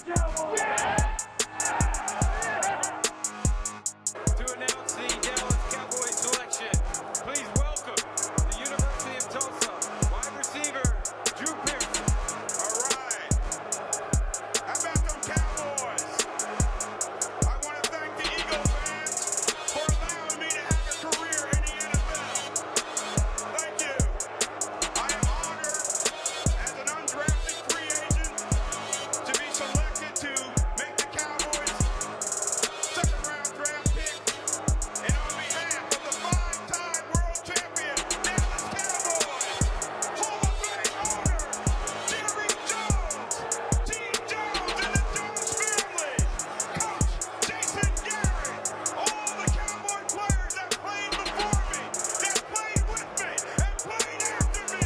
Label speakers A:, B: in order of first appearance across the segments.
A: To announce the Dallas Cowboys selection, please welcome the University of Tulsa wide receiver Drew Pearson.
B: All right. How about them Cowboys? I want to thank the Eagle fans for allowing me to have a career in the NFL. Thank you. I am honored as an undrafted free agent to be selected to make the Cowboys second-round draft pick. And on behalf of the five-time world champion Dallas Cowboys, Hall of Fame owner Jerry Jones, Team Jones and the Jones family, Coach Jason Garrett, all the Cowboy players that played before me, that played with me, and played after me.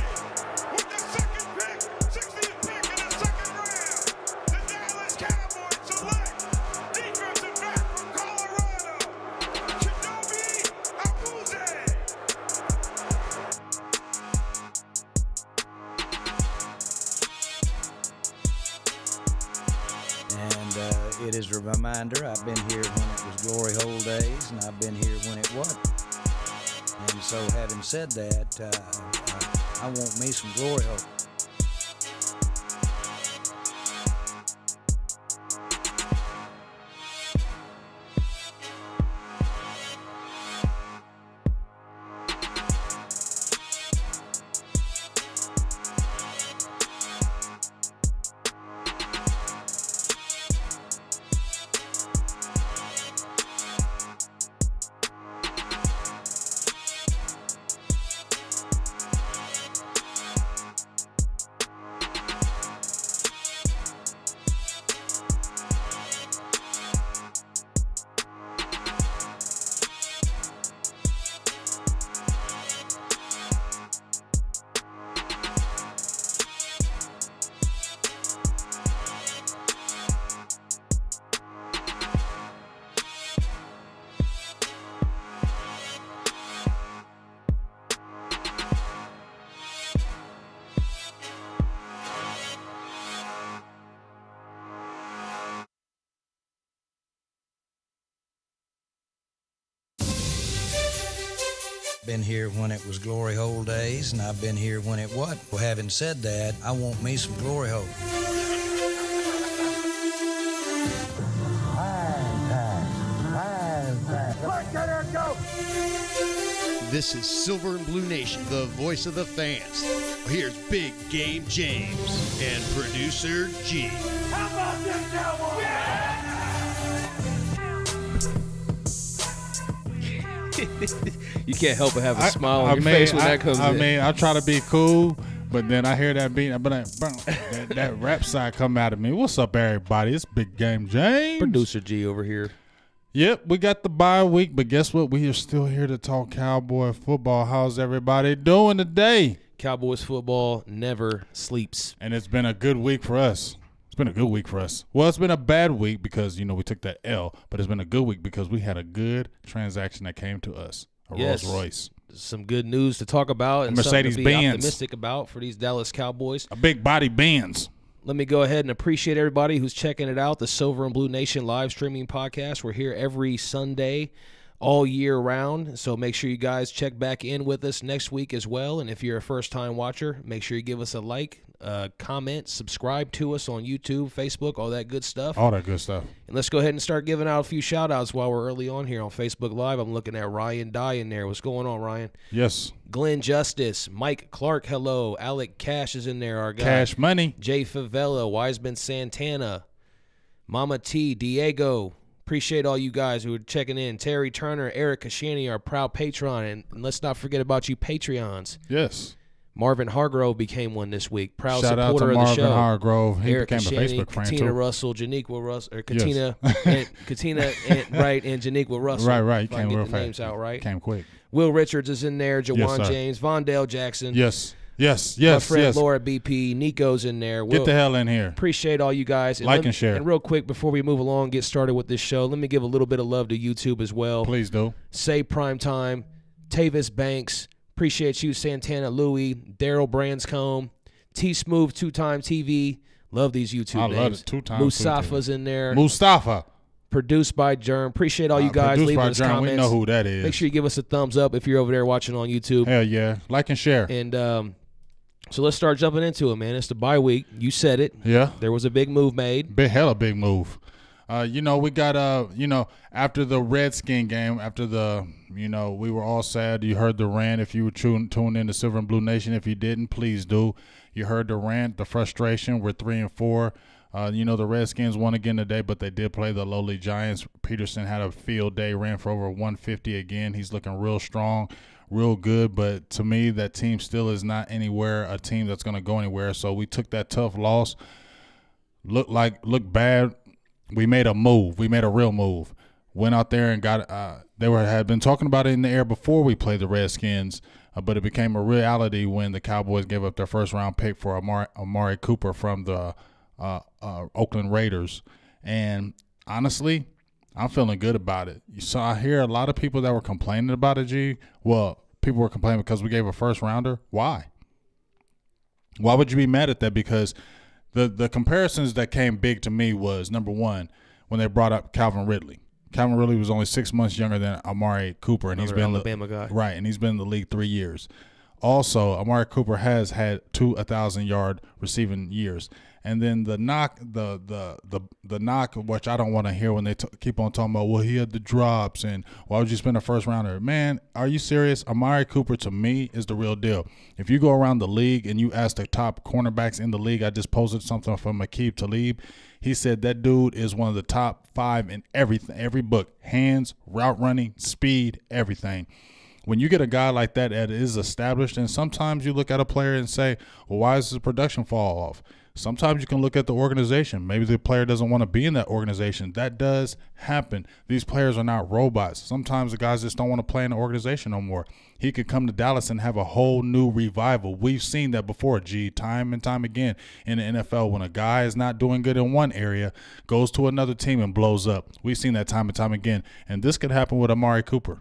B: With the second pick, 60th pick in the second round, the Dallas Cowboys select defensive back from Colorado, Chidobe Awuzie.
C: And it is a reminder, I've been here when it was glory hole days, and I've been here when it wasn't. And so having said that, I want me some glory hole. Been here when it was glory hole days, and I've been here when it wasn't. Well, having said that, I want me some glory hole.
D: This is Silver&Blue Nation, the voice of the fans. Here's Big Game James and Producer G.
B: How about them Cowboys?
E: You can't help but have a smile on your face when that comes in.
F: I mean, I try to be cool, but then I hear that beat, but that rap side come out of me. What's up, everybody? It's Big Game James.
E: Producer G over here.
F: Yep, we got the bye week, but guess what? We are still here to talk Cowboy football. How's everybody doing today?
E: Cowboys football never sleeps.
F: And it's been a good week for us. It's been a good week for us. Well, it's been a bad week because, we took that L, but it's been a good week because we had a good transaction that came to us, a Rolls Royce.
E: Some good news to talk about and
F: Mercedes
E: something to be
F: Benz.
E: optimistic about for these Dallas Cowboys.
F: A big body Benz.
E: Let me go ahead and appreciate everybody who's checking it out, the Silver&Blue Nation live streaming podcast. We're here every Sunday all year round, so make sure you guys check back in with us next week as well. And if you're a first-time watcher, make sure you give us a like, comment, subscribe to us on YouTube, Facebook, all that good stuff.
F: All that good stuff.
E: And let's go ahead and start giving out a few shout-outs while we're early on here on Facebook Live. I'm looking at Ryan Dye in there. What's going on, Ryan?
F: Yes.
E: Glenn Justice, Mike Clark, hello. Alec Cash is in there, our guy.
F: Cash Money.
E: Jay Favela, Wiseman Santana, Mama T, Diego. Appreciate all you guys who are checking in. Terry Turner, Eric Kashani, our proud patron. And let's not forget about you Patreons.
F: Yes.
E: Marvin Hargrove became one this week. Proud
F: Shout out
E: supporter
F: to
E: of the
F: Marvin
E: show.
F: Hargrove. He
E: Eric
F: became a
E: Kashani,
F: Facebook friend
E: Katina
F: too.
E: Russell, Janiqua Russell, or
F: Yes.
E: Katina, and Janiqua Russell.
F: Right.
E: If I
F: Came
E: can
F: real
E: get the
F: fast.
E: names out right.
F: Came quick.
E: Will Richards is in there. Jawan
F: sir.
E: James, Vondale Jackson.
F: Yes.
E: My friend Laura BP. Nico's in there.
F: Get the hell in here.
E: Appreciate all you guys.
F: Like and share.
E: And real quick, before we move along, get started with this show, let me give a little bit of love to YouTube as well.
F: Please do.
E: Say Primetime, Tavis Banks. Appreciate you, Santana Louie, Daryl Branscombe, T-Smooth, two-time TV, Love these YouTube
F: I
E: names.
F: love it. 2 times.
E: Mustafa's in there.
F: Mustafa.
E: Produced by Germ. Appreciate all you guys
F: Produced
E: leaving
F: by
E: us
F: Germ.
E: comments.
F: We know who that is.
E: Make sure you give us a thumbs up if you're over there watching on YouTube.
F: Hell yeah. Like and share.
E: And so let's start jumping into it, man. It's the bye week. You said it.
F: Yeah.
E: There was a big move made.
F: Hella big move. We got after the Redskin game, after the we were all sad. You heard the rant. If you were tuned in to Silver and Blue Nation, if you didn't, please do. You heard the rant, the frustration. We're 3-4. The Redskins won again today, but they did play the lowly Giants. Peterson had a field day, ran for over 150 again. He's looking real strong, real good. But to me, that team still is not a team that's going to go anywhere. So we took that tough loss. Looked bad. We made a move. We made a real move. Went out there and got had been talking about it in the air before we played the Redskins, but it became a reality when the Cowboys gave up their first-round pick for Amari Cooper from the Oakland Raiders. And honestly, I'm feeling good about it. So I hear a lot of people that were complaining about it, G. Well, people were complaining because we gave a first-rounder. Why? Why would you be mad at that? Because the comparisons that came big to me was, number one, when they brought up Calvin Ridley. Calvin Ridley was only 6 months younger than Amari Cooper, and he's been
E: Alabama guy.
F: Right, and he's been in the league 3 years. Also, Amari Cooper has had 2 1,000-yard receiving years. And then the knock, which I don't want to hear when they keep on talking about, well, he had the drops, and why would you spend a first rounder? Man, are you serious? Amari Cooper, to me, is the real deal. If you go around the league and you ask the top cornerbacks in the league, I just posted something from Aqib Talib. He said that dude is one of the top 5 in everything, every book, hands, route running, speed, everything. When you get a guy like that is established, and sometimes you look at a player and say, well, why does his production fall off? Sometimes you can look at the organization. Maybe the player doesn't want to be in that organization. That does happen. These players are not robots. Sometimes the guys just don't want to play in the organization no more. He could come to Dallas and have a whole new revival. We've seen that before, G, time and time again in the NFL. When a guy is not doing good in one area, goes to another team and blows up. We've seen that time and time again. And this could happen with Amari Cooper.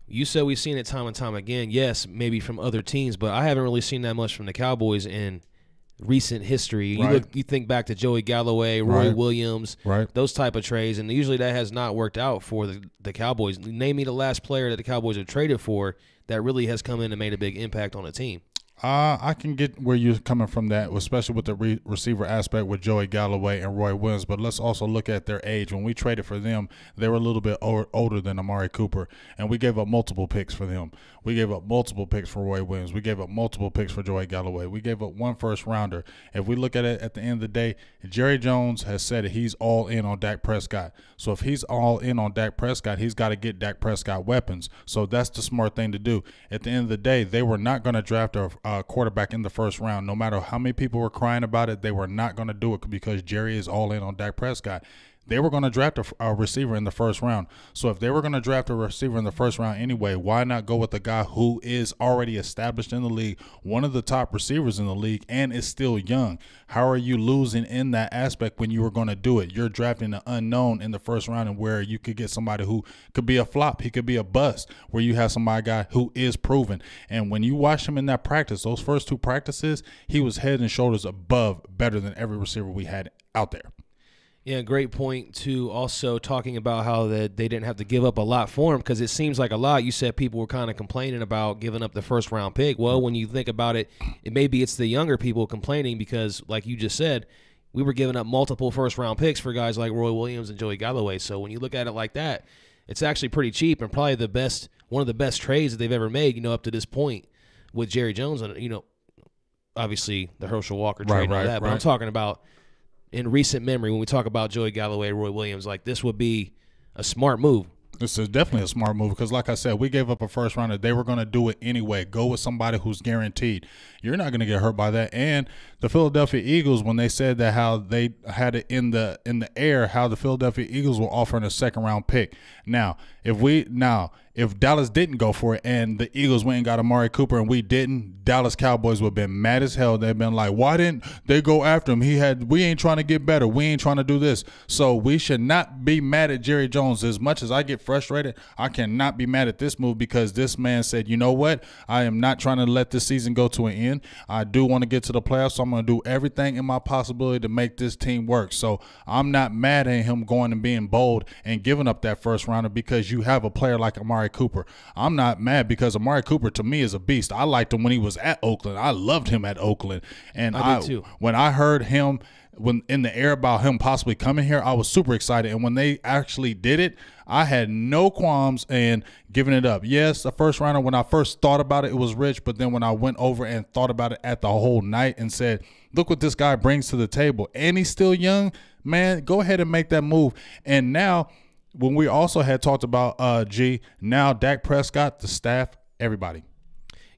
E: You said we've seen it time and time again. Yes, maybe from other teams, but I haven't really seen that much from the Cowboys in recent history.
F: Right.
E: You think back to Joey Galloway, Roy Williams, those type of trades, and usually that has not worked out for the Cowboys. Name me the last player that the Cowboys have traded for that really has come in and made a big impact on the team.
F: I can get where you're coming from that, especially with the receiver aspect with Joey Galloway and Roy Williams. But let's also look at their age. When we traded for them, they were a little bit older than Amari Cooper, and we gave up multiple picks for them. We gave up multiple picks for Roy Williams. We gave up multiple picks for Joey Galloway. We gave up 1 first-rounder. If we look at it at the end of the day, Jerry Jones has said that he's all in on Dak Prescott. So if he's all in on Dak Prescott, he's got to get Dak Prescott weapons. So that's the smart thing to do. At the end of the day, they were not going to draft a quarterback in the first round. No matter how many people were crying about it, they were not going to do it because Jerry is all in on Dak Prescott. They were going to draft a receiver in the first round. So if they were going to draft a receiver in the first round anyway, why not go with a guy who is already established in the league, one of the top receivers in the league, and is still young? How are you losing in that aspect when you were going to do it? You're drafting an unknown in the first round, and where you could get somebody who could be a flop, he could be a bust, where you have guy who is proven. And when you watch him in that practice, those first 2 practices, he was head and shoulders above, better than every receiver we had out there.
E: Yeah, great point, too. Also talking about how they didn't have to give up a lot for him, because it seems like a lot. You said people were kind of complaining about giving up the first-round pick. Well, when you think about it, maybe it's the younger people complaining because, like you just said, we were giving up multiple first-round picks for guys like Roy Williams and Joey Galloway. So when you look at it like that, it's actually pretty cheap and probably one of the best trades that they've ever made, up to this point with Jerry Jones. And, obviously the Herschel Walker trade and all that. But I'm talking about in recent memory, when we talk about Joey Galloway, Roy Williams, like this would be a smart move.
F: This is definitely a smart move because, like I said, we gave up a first rounder. They were going to do it anyway. Go with somebody who's guaranteed. You're not going to get hurt by that. And the Philadelphia Eagles, when they said that how they had it in the air, how the Philadelphia Eagles were offering a second-round pick. Now, if if Dallas didn't go for it and the Eagles went and got Amari Cooper and we didn't, Dallas Cowboys would have been mad as hell. They've been like, why didn't they go after him? We ain't trying to get better. We ain't trying to do this. So we should not be mad at Jerry Jones. As much as I get frustrated, I cannot be mad at this move because this man said, you know what? I am not trying to let this season go to an end. I do want to get to the playoffs, so I'm going to do everything in my possibility to make this team work. So I'm not mad at him going and being bold and giving up that first rounder because you have a player like Amari Cooper. I'm not mad because Amari Cooper to me is a beast. I liked him when he was at Oakland. I loved him at Oakland. And
E: I did too.
F: When I heard him when in the air about him possibly coming here, I was super excited. And when they actually did it, I had no qualms and giving it up. Yes, the first rounder, when I first thought about it, it was Rich. But then when I went over and thought about it at the whole night and said, look what this guy brings to the table. And he's still young, man, go ahead and make that move. And now when we also had talked about now Dak Prescott, the staff, everybody.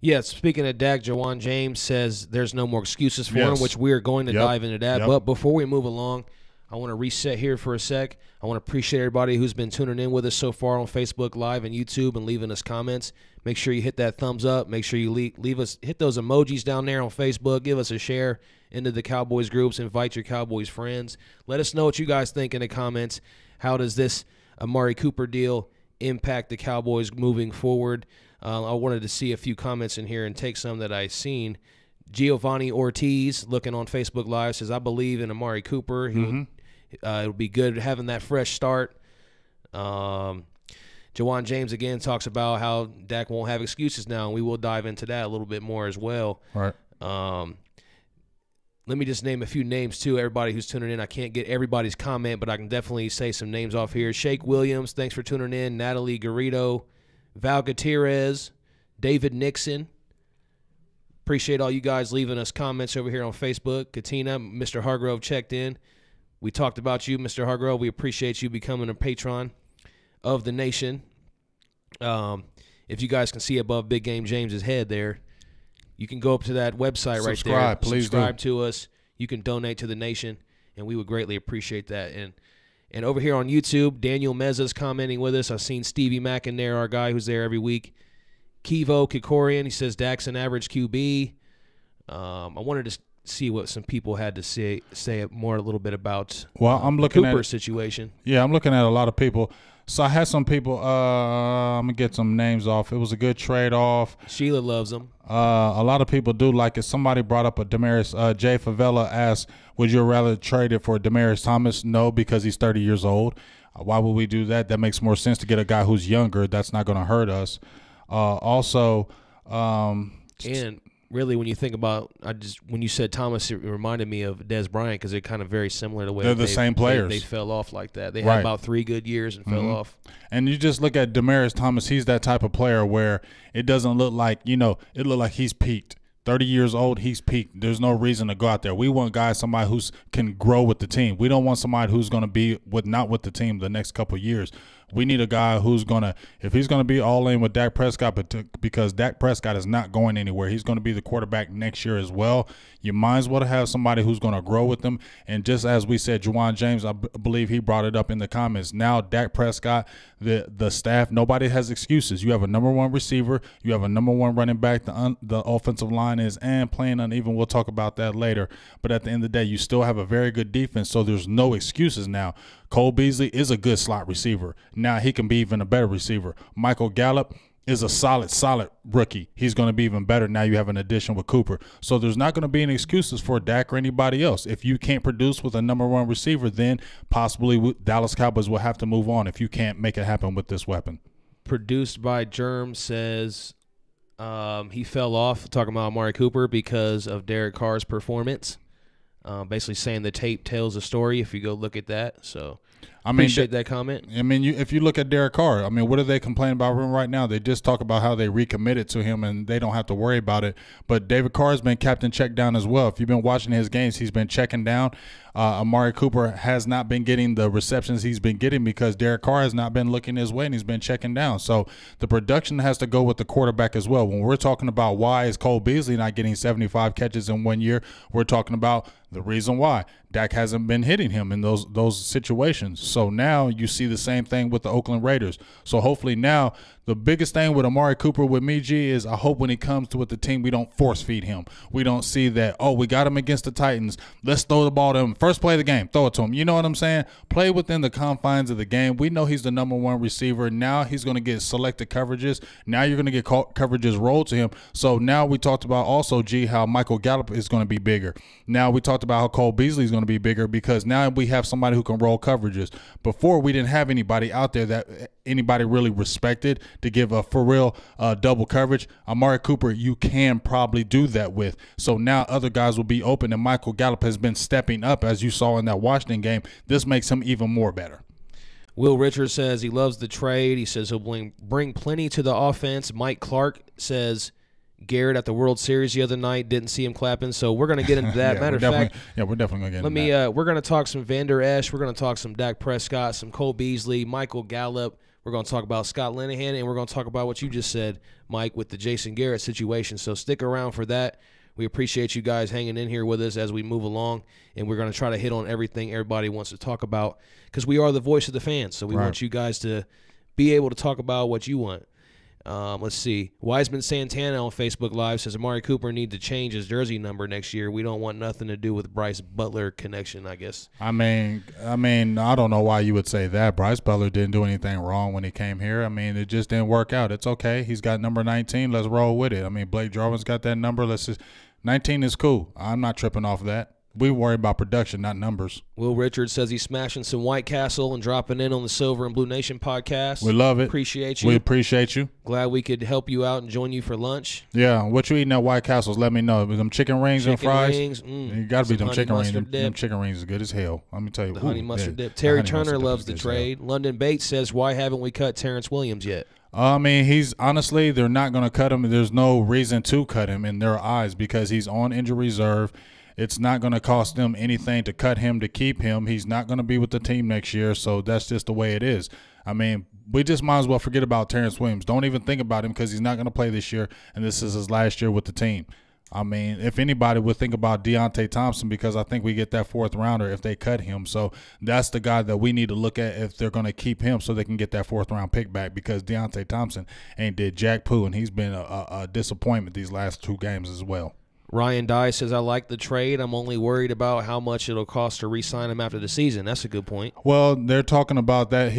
E: Yeah, speaking of Dak, Jawan James says there's no more excuses for him, which we're going to dive into that. But before we move along, I want to reset here for a sec. I want to appreciate everybody who's been tuning in with us so far on Facebook Live and YouTube and leaving us comments. Make sure you hit that thumbs up. Make sure you leave us, hit those emojis down there on Facebook. Give us a share into the Cowboys groups. Invite your Cowboys friends. Let us know what you guys think in the comments. How does this Amari Cooper deal impact the Cowboys moving forward? I wanted to see a few comments in here and take some that I seen. Giovanni Ortiz, looking on Facebook Live, says, I believe in Amari Cooper. It'll be good having that fresh start. Jawan James, again, talks about how Dak won't have excuses now, and we will dive into that a little bit more as well.
F: All right.
E: Let me just name a few names, too, everybody who's tuning in. I can't get everybody's comment, but I can definitely say some names off here. Shake Williams, thanks for tuning in. Natalie Garrido, Val Gutierrez, David Nixon. Appreciate all you guys leaving us comments over here on Facebook. Katina, Mr. Hargrove checked in. We talked about you, Mr. Hargrove. We appreciate you becoming a patron of the nation. If you guys can see above Big Game James's head there, you can go up to that website right there.
F: Please
E: subscribe to us. You can donate to the nation, and we would greatly appreciate that. And over here on YouTube, Daniel Meza's commenting with us. I've seen Stevie Mack in there, our guy who's there every week. Kivo Kikorian, he says Dak's an average QB. I wanted to see what some people had to say more a little bit about
F: I'm looking
E: Cooper's situation.
F: Yeah, I'm looking at a lot of people. So I had some people, I'm going to get some names off. It was a good trade-off.
E: Sheila loves them.
F: A lot of people do like it. Somebody brought up a Demaryius. Jay Favela asked, would you rather trade it for Demaryius Thomas? No, because he's 30 years old. Why would we do that? That makes more sense to get a guy who's younger. That's not going to hurt us.
E: And really, when you think about, when you said Thomas, it reminded me of Dez Bryant because they're kind of very similar the way
F: they're the same players.
E: They fell off like that. They had about 3 good years and fell off.
F: And you just look at Demaryius Thomas. He's that type of player where it doesn't look like, it look like he's peaked. 30 years old, he's peaked. There's no reason to go out there. We want somebody who can grow with the team. We don't want somebody who's going to be not with the team the next couple of years. We need a guy who's going to, if he's going to be all in with Dak Prescott, because Dak Prescott is not going anywhere. He's going to be the quarterback next year as well. You might as well have somebody who's going to grow with them. And just as we said, Jawan James, I believe he brought it up in the comments. Now Dak Prescott, the staff, nobody has excuses. You have a number 1 receiver. You have a number 1 running back. The offensive line is playing uneven. We'll talk about that later. But at the end of the day, you still have a very good defense, so there's no excuses now. Cole Beasley is a good slot receiver. Now he can be even a better receiver. Michael Gallup is a solid rookie. He's going to be even better. Now you have an addition with Cooper. So there's not going to be any excuses for Dak or anybody else. If you can't produce with a number 1 receiver, then possibly Dallas Cowboys will have to move on if you can't make it happen with this weapon.
E: Produced by Germ says he fell off, talking about Amari Cooper, because of Derek Carr's performance. Basically saying the tape tells a story if you go look at that. So appreciate that comment.
F: If you look at Derek Carr, what are they complaining about him right now? They just talk about how they recommitted to him and they don't have to worry about it. But David Carr has been captain checked down as well. If you've been watching his games, he's been checking down. Amari Cooper has not been getting the receptions he's been getting because Derek Carr has not been looking his way and he's been checking down. So the production has to go with the quarterback as well. When we're talking about why is Cole Beasley not getting 75 catches in 1 year, we're talking about the reason why. Dak hasn't been hitting him in those situations. So now you see the same thing with the Oakland Raiders. So hopefully now the biggest thing with Amari Cooper with me, G, is I hope when he comes to with the team, we don't force feed him. We don't see that, oh, we got him against the Titans. Let's throw the ball to him. First play of the game, throw it to him. You know what I'm saying? Play within the confines of the game. We know he's the #1 receiver. Now he's going to get selected coverages. Now you're going to get coverages rolled to him. So now we talked about also, G, how Michael Gallup is going to be bigger. Now we talked about how Cole Beasley is going to be bigger because now we have somebody who can roll coverages. Before, we didn't have anybody out there that anybody really respected to give a for real double coverage. Amari Cooper, you can probably do that with. So now other guys will be open, and Michael Gallup has been stepping up, as you saw in that Washington game. This makes him even more better.
E: Will Richards says he loves the trade. He says he'll bring plenty to the offense. Mike Clark says Garrett at the World Series the other night, didn't see him clapping, so we're going to get into that.
F: Yeah,
E: Matter of fact,
F: we're definitely going to get into that.
E: We're going to talk some Vander Esch. We're going to talk some Dak Prescott, some Cole Beasley, Michael Gallup. We're going to talk about Scott Linehan, and we're going to talk about what you just said, Mike, with the Jason Garrett situation. So stick around for that. We appreciate you guys hanging in here with us as we move along, and we're going to try to hit on everything everybody wants to talk about because we are the voice of the fans, so we want you guys to be able to talk about what you want. Let's see. Wiseman Santana on Facebook Live says Amari Cooper need to change his jersey number next year. We don't want nothing to do with Bryce Butler connection, I guess.
F: I mean, I don't know why you would say that. Bryce Butler didn't do anything wrong when he came here. I mean, it just didn't work out. It's okay. He's got number 19. Let's roll with it. I mean, Blake Jarvin's got that number. 19 is cool. I'm not tripping off of that. We worry about production, not numbers.
E: Will Richards says he's smashing some White Castle and dropping in on the Silver and Blue Nation podcast.
F: We love it.
E: Appreciate you.
F: We appreciate you.
E: Glad we could help you out and join you for lunch.
F: Yeah, what you eating at White Castles? Let me know. Them chicken rings and fries.
E: Rings,
F: you got to be them chicken rings. Them chicken rings is good as hell. Let me tell you.
E: The honey mustard dip. Terry Turner loves the trade. London Bates says, why haven't we cut Terrence Williams yet?
F: I mean, he's honestly, they're not going to cut him. There's no reason to cut him in their eyes because he's on injury reserve. It's not going to cost them anything to cut him, to keep him. He's not going to be with the team next year, so that's just the way it is. I mean, we just might as well forget about Terrence Williams. Don't even think about him because he's not going to play this year, and this is his last year with the team. I mean, if anybody would think about Deontay Thompson, because I think we get that 4th rounder if they cut him. So that's the guy that we need to look at if they're going to keep him so they can get that 4th round pick back, because Deontay Thompson ain't did jack poo, and he's been a disappointment these last 2 games as well.
E: Ryan Dye says, I like the trade. I'm only worried about how much it'll cost to re-sign him after the season. That's a good point.
F: Well, they're talking about that.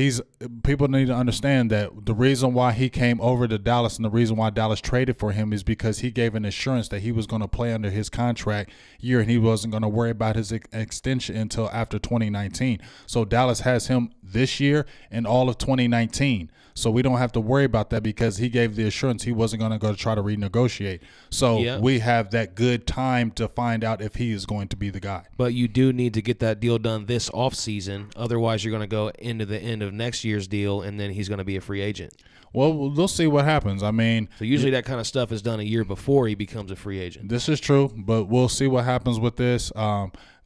F: People need to understand that the reason why he came over to Dallas and the reason why Dallas traded for him is because he gave an assurance that he was going to play under his contract year and he wasn't going to worry about his extension until after 2019. So Dallas has him this year and all of 2019. So we don't have to worry about that because he gave the assurance he wasn't going to go try to renegotiate. So we have that good time to find out if he is going to be the guy.
E: But you do need to get that deal done this offseason. Otherwise, you're going to go into the end of next year's deal, and then he's going to be a free agent.
F: Well, we'll see what happens. I mean,
E: so usually that kind of stuff is done a year before he becomes a free agent.
F: This is true, but we'll see what happens with this.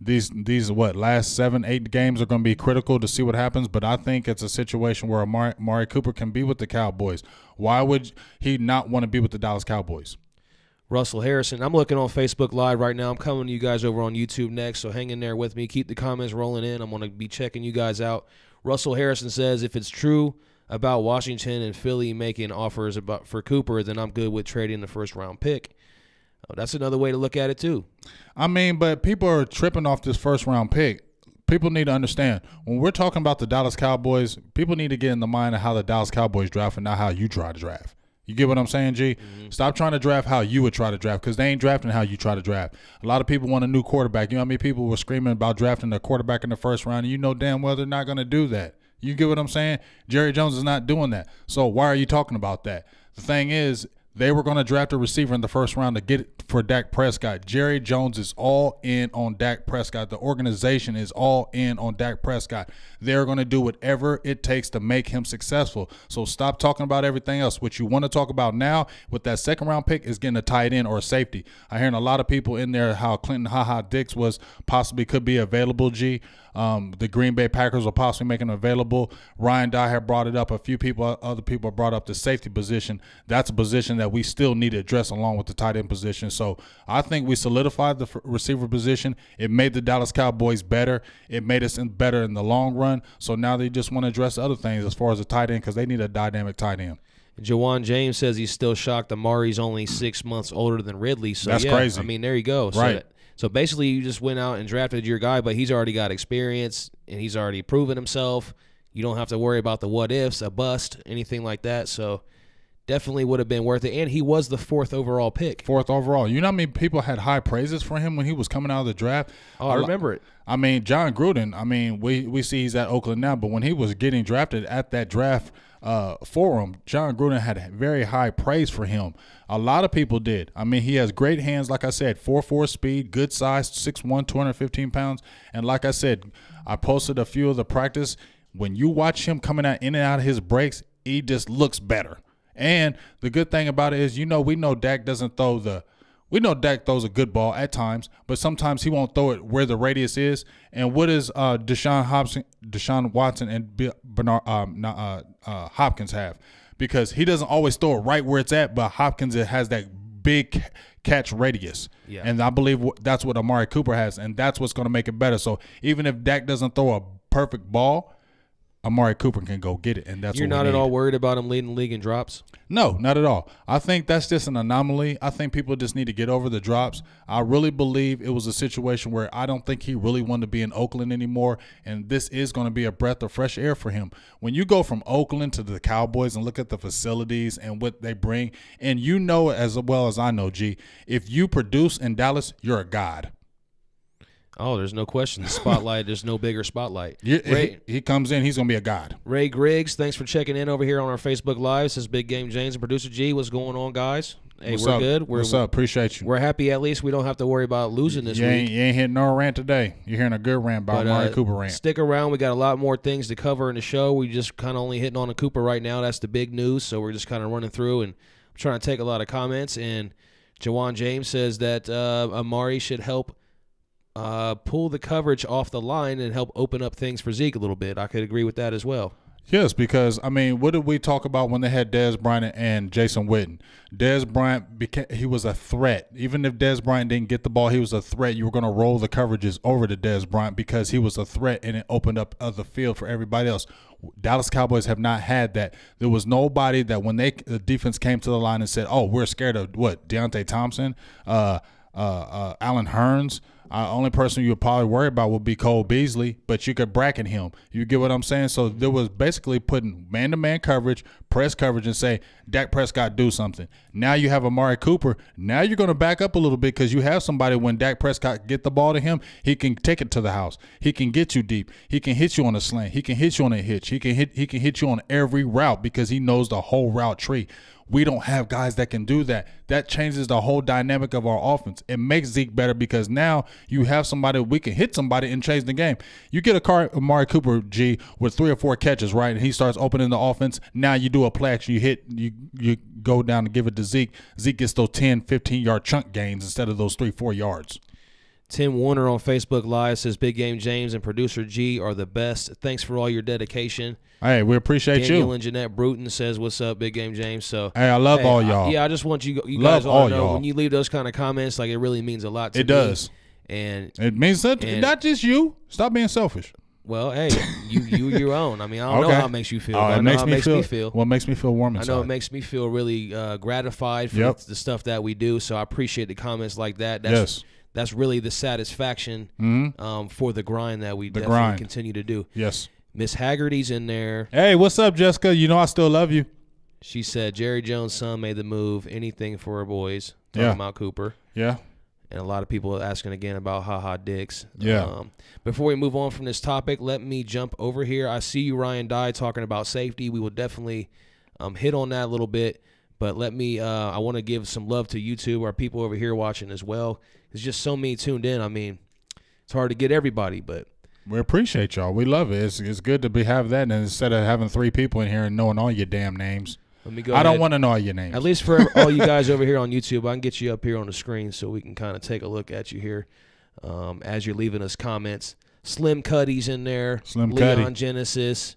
F: These last 7-8 games are going to be critical to see what happens, but I think it's a situation where Amari Cooper can be with the Cowboys. Why would he not want to be with the Dallas Cowboys?
E: Russell Harrison, I'm looking on Facebook Live right now. I'm coming to you guys over on YouTube next, so hang in there with me. Keep the comments rolling in. I'm going to be checking you guys out. Russell Harrison says, if it's true about Washington and Philly making offers for Cooper, then I'm good with trading the 1st-round pick. That's another way to look at it, too.
F: I mean, but people are tripping off this 1st-round pick. People need to understand, when we're talking about the Dallas Cowboys, people need to get in the mind of how the Dallas Cowboys draft and not how you try to draft. You get what I'm saying, G? Mm-hmm. Stop trying to draft how you would try to draft, because they ain't drafting how you try to draft. A lot of people want a new quarterback. You know how many people were screaming about drafting a quarterback in the 1st round, and you know damn well they're not going to do that. You get what I'm saying? Jerry Jones is not doing that. So why are you talking about that? The thing is, they were going to draft a receiver in the 1st round to get it for Dak Prescott. Jerry Jones is all in on Dak Prescott. The organization is all in on Dak Prescott. They're going to do whatever it takes to make him successful. So stop talking about everything else. What you want to talk about now with that 2nd-round pick is getting a tight end or a safety. I'm hearing a lot of people in there how Clinton Ha-Ha Dix could be available, G. The Green Bay Packers will possibly make him available. Ryan Dye had brought it up. Other people brought up the safety position. That's a position that we still need to address along with the tight end position. So I think we solidified the receiver position. It made the Dallas Cowboys better. It made us better in the long run. So now they just want to address other things as far as the tight end because they need a dynamic tight end.
E: Jawan James says he's still shocked Amari's only 6 months older than Ridley. So
F: that's crazy.
E: I mean, there you go.
F: Right.
E: So basically you just went out and drafted your guy, but he's already got experience and he's already proven himself. You don't have to worry about the what ifs, a bust, anything like that. So definitely would have been worth it. And he was the 4th overall pick.
F: 4th overall. You know how many people had high praises for him when he was coming out of the draft?
E: Oh, I remember it.
F: I mean, John Gruden, I mean, we see he's at Oakland now, but when he was getting drafted at that draft forum, John Gruden had very high praise for him. A lot of people did. I mean, he has great hands, like I said, 4.4 speed, good size, 6'1", 215 pounds. And like I said, I posted a few of the practice. When you watch him coming out in and out of his breaks, he just looks better. And the good thing about it is, we know Dak doesn't throw we know Dak throws a good ball at times, but sometimes he won't throw it where the radius is. And what does Deshaun Watson and Hopkins have? Because he doesn't always throw it right where it's at, but Hopkins has that big catch radius.
E: Yeah.
F: And I believe that's what Amari Cooper has, and that's what's going to make it better. So even if Dak doesn't throw a perfect ball, Amari Cooper can go get it, and that's
E: You're
F: what
E: not
F: we
E: at
F: need.
E: all worried about him leading the league in drops?
F: No, not at all. I think that's just an anomaly. I think people just need to get over the drops. I really believe it was a situation where I don't think he really wanted to be in Oakland anymore, and this is going to be a breath of fresh air for him. When you go from Oakland to the Cowboys and look at the facilities and what they bring, and you know as well as I know, G, if you produce in Dallas, you're a god.
E: Oh, there's no question. The spotlight, there's no bigger spotlight.
F: He comes in, he's going to be a god.
E: Ray Griggs, thanks for checking in over here on our Facebook Live. Says Big Game James and Producer G. What's going on, guys? Hey,
F: What's
E: we're
F: up?
E: good.
F: What's up? Appreciate you.
E: We're happy at least we don't have to worry about losing this week.
F: You ain't hitting no rant today. You're hearing a good rant about Amari Cooper rant.
E: Stick around. We got a lot more things to cover in the show. We just kind of only hitting on the Cooper right now. That's the big news. So we're just kind of running through and I'm trying to take a lot of comments. And Jawan James says that Amari should help pull the coverage off the line and help open up things for Zeke a little bit. I could agree with that as well.
F: Yes, because, I mean, what did we talk about when they had Dez Bryant and Jason Witten? Dez Bryant, he was a threat. Even if Dez Bryant didn't get the ball, he was a threat. You were going to roll the coverages over to Dez Bryant because he was a threat and it opened up other field for everybody else. Dallas Cowboys have not had that. There was nobody that when the defense came to the line and said, oh, we're scared of what, Deontay Thompson, Allen Hurns. Only person you would probably worry about would be Cole Beasley, but you could bracket him. You get what I'm saying? So there was basically putting man-to-man coverage, press coverage, and say, Dak Prescott, do something. Now you have Amari Cooper. Now you're going to back up a little bit because you have somebody when Dak Prescott get the ball to him, he can take it to the house. He can get you deep. He can hit you on a slant. He can hit you on a hitch. He can hit you on every route because he knows the whole route tree. We don't have guys that can do that. That changes the whole dynamic of our offense. It makes Zeke better because now you have somebody, we can hit somebody and change the game. You get Amari Cooper, G, with 3 or 4 catches, right, and he starts opening the offense. Now you do a play action, you go down and give it to Zeke. Zeke gets those 10, 15-yard chunk gains instead of those 3-4 yards.
E: Tim Warner on Facebook Live says Big Game James and Producer G are the best. Thanks for all your dedication.
F: Hey, we appreciate
E: Daniel
F: you.
E: and Jeanette Bruton says, what's up, Big Game James? So,
F: hey, I love all y'all.
E: I just want you
F: love
E: guys all to know
F: y'all.
E: when you leave those kind of comments, like it really means a lot to me.
F: It does.
E: And
F: it means something. Not just you. Stop being selfish.
E: Well, hey, you your own. I mean, I don't know how it makes you feel.
F: It makes me
E: feel.
F: Well, it makes me feel warm inside.
E: I know it makes me feel really gratified for the stuff that we do. So I appreciate the comments like that. That's really the satisfaction for the grind that we definitely continue to do.
F: Yes.
E: Miss Haggerty's in there.
F: Hey, what's up, Jessica? You know I still love you.
E: She said Jerry Jones' son made the move. Anything for her boys. Talking about Cooper.
F: Yeah.
E: And a lot of people are asking again about Ha-Ha Dicks.
F: Yeah.
E: Before we move on from this topic, let me jump over here. I see you, Ryan Dye, talking about safety. We will definitely hit on that a little bit. But let me I want to give some love to YouTube, our people over here watching as well. There's just so many tuned in. I mean, it's hard to get everybody, but
F: we appreciate y'all. We love it. It's good to have that, and instead of having 3 people in here and knowing all your damn names.
E: Let me go.
F: I don't want to know all your names.
E: At least for all you guys over here on YouTube, I can get you up here on the screen so we can kind of take a look at you here as you're leaving us comments. Slim Cuddy's in there.
F: Slim
E: Leon
F: Cuddy.
E: Genesis.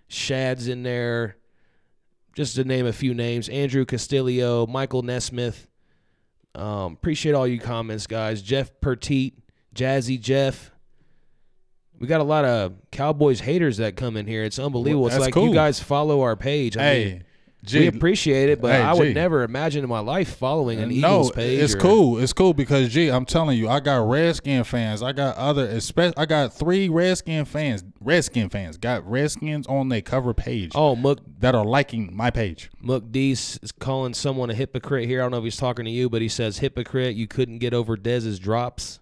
E: Shad's in there. Just to name a few names. Andrew Castillo, Michael Nesmith. Appreciate all you comments, guys. Jeff Pertite, Jazzy Jeff. We got a lot of Cowboys haters that come in here. It's unbelievable.
F: Well,
E: it's
F: that's
E: like
F: cool.
E: you guys follow our page. I mean,
F: G,
E: we appreciate it, but
F: hey,
E: I would
F: G.
E: never imagine in my life following an
F: no,
E: Eagles page.
F: it's cool. It's cool because G, I'm telling you, I got Redskin fans. I got I got 3 Redskin fans. Got Redskins on their cover page.
E: Oh, Mook
F: that are liking my page.
E: Dees is calling someone a hypocrite here. I don't know if he's talking to you, but he says, hypocrite, you couldn't get over Dez's drops.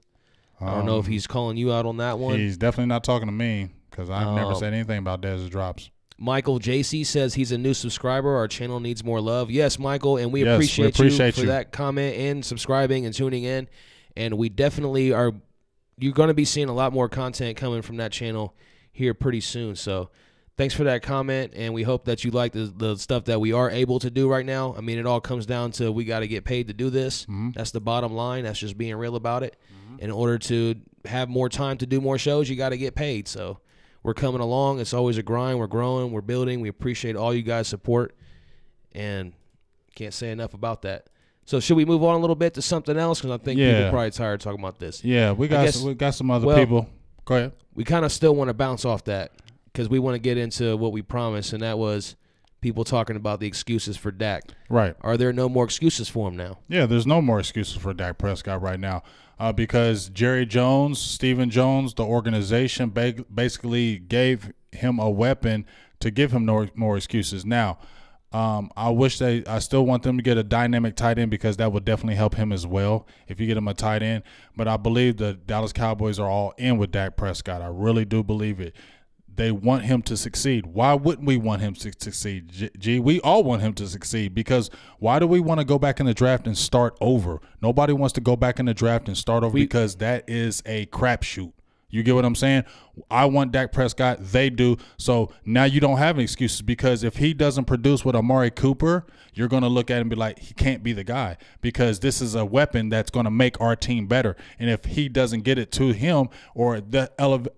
E: I don't know if he's calling you out on that one.
F: He's definitely not talking to me because I've never said anything about Dez's drops.
E: Michael JC says he's a new subscriber. Our channel needs more love. Yes, Michael, and we
F: Yes,
E: appreciate
F: we
E: you
F: appreciate
E: for
F: you.
E: that comment and subscribing and tuning in. And we definitely are – you're going to be seeing a lot more content coming from that channel here pretty soon. So thanks for that comment, and we hope that you like the stuff that we are able to do right now. I mean, it all comes down to we got to get paid to do this.
F: Mm-hmm.
E: That's the bottom line. That's just being real about it. In order to have more time to do more shows, you got to get paid. So we're coming along. It's always a grind. We're growing. We're building. We appreciate all you guys' support, and can't say enough about that. So should we move on a little bit to something else? Because I think people are probably tired of talking about this.
F: Yeah, we got some other people. Go ahead.
E: We kind of still want to bounce off that because we want to get into what we promised, and that was people talking about the excuses for Dak.
F: Right.
E: Are there no more excuses for him now?
F: Yeah, there's no more excuses for Dak Prescott right now because Jerry Jones, Stephen Jones, the organization basically gave him a weapon to give him no more excuses. Now, I still want them to get a dynamic tight end because that would definitely help him as well if you get him a tight end. But I believe the Dallas Cowboys are all in with Dak Prescott. I really do believe it. They want him to succeed. Why wouldn't we want him to succeed? G, we all want him to succeed because why do we want to go back in the draft and start over? Nobody wants to go back in the draft and start over because that is a crapshoot. You get what I'm saying? I want Dak Prescott. They do. So now you don't have any excuses because if he doesn't produce with Amari Cooper, you're going to look at him and be like, he can't be the guy because this is a weapon that's going to make our team better. And if he doesn't get it to him or the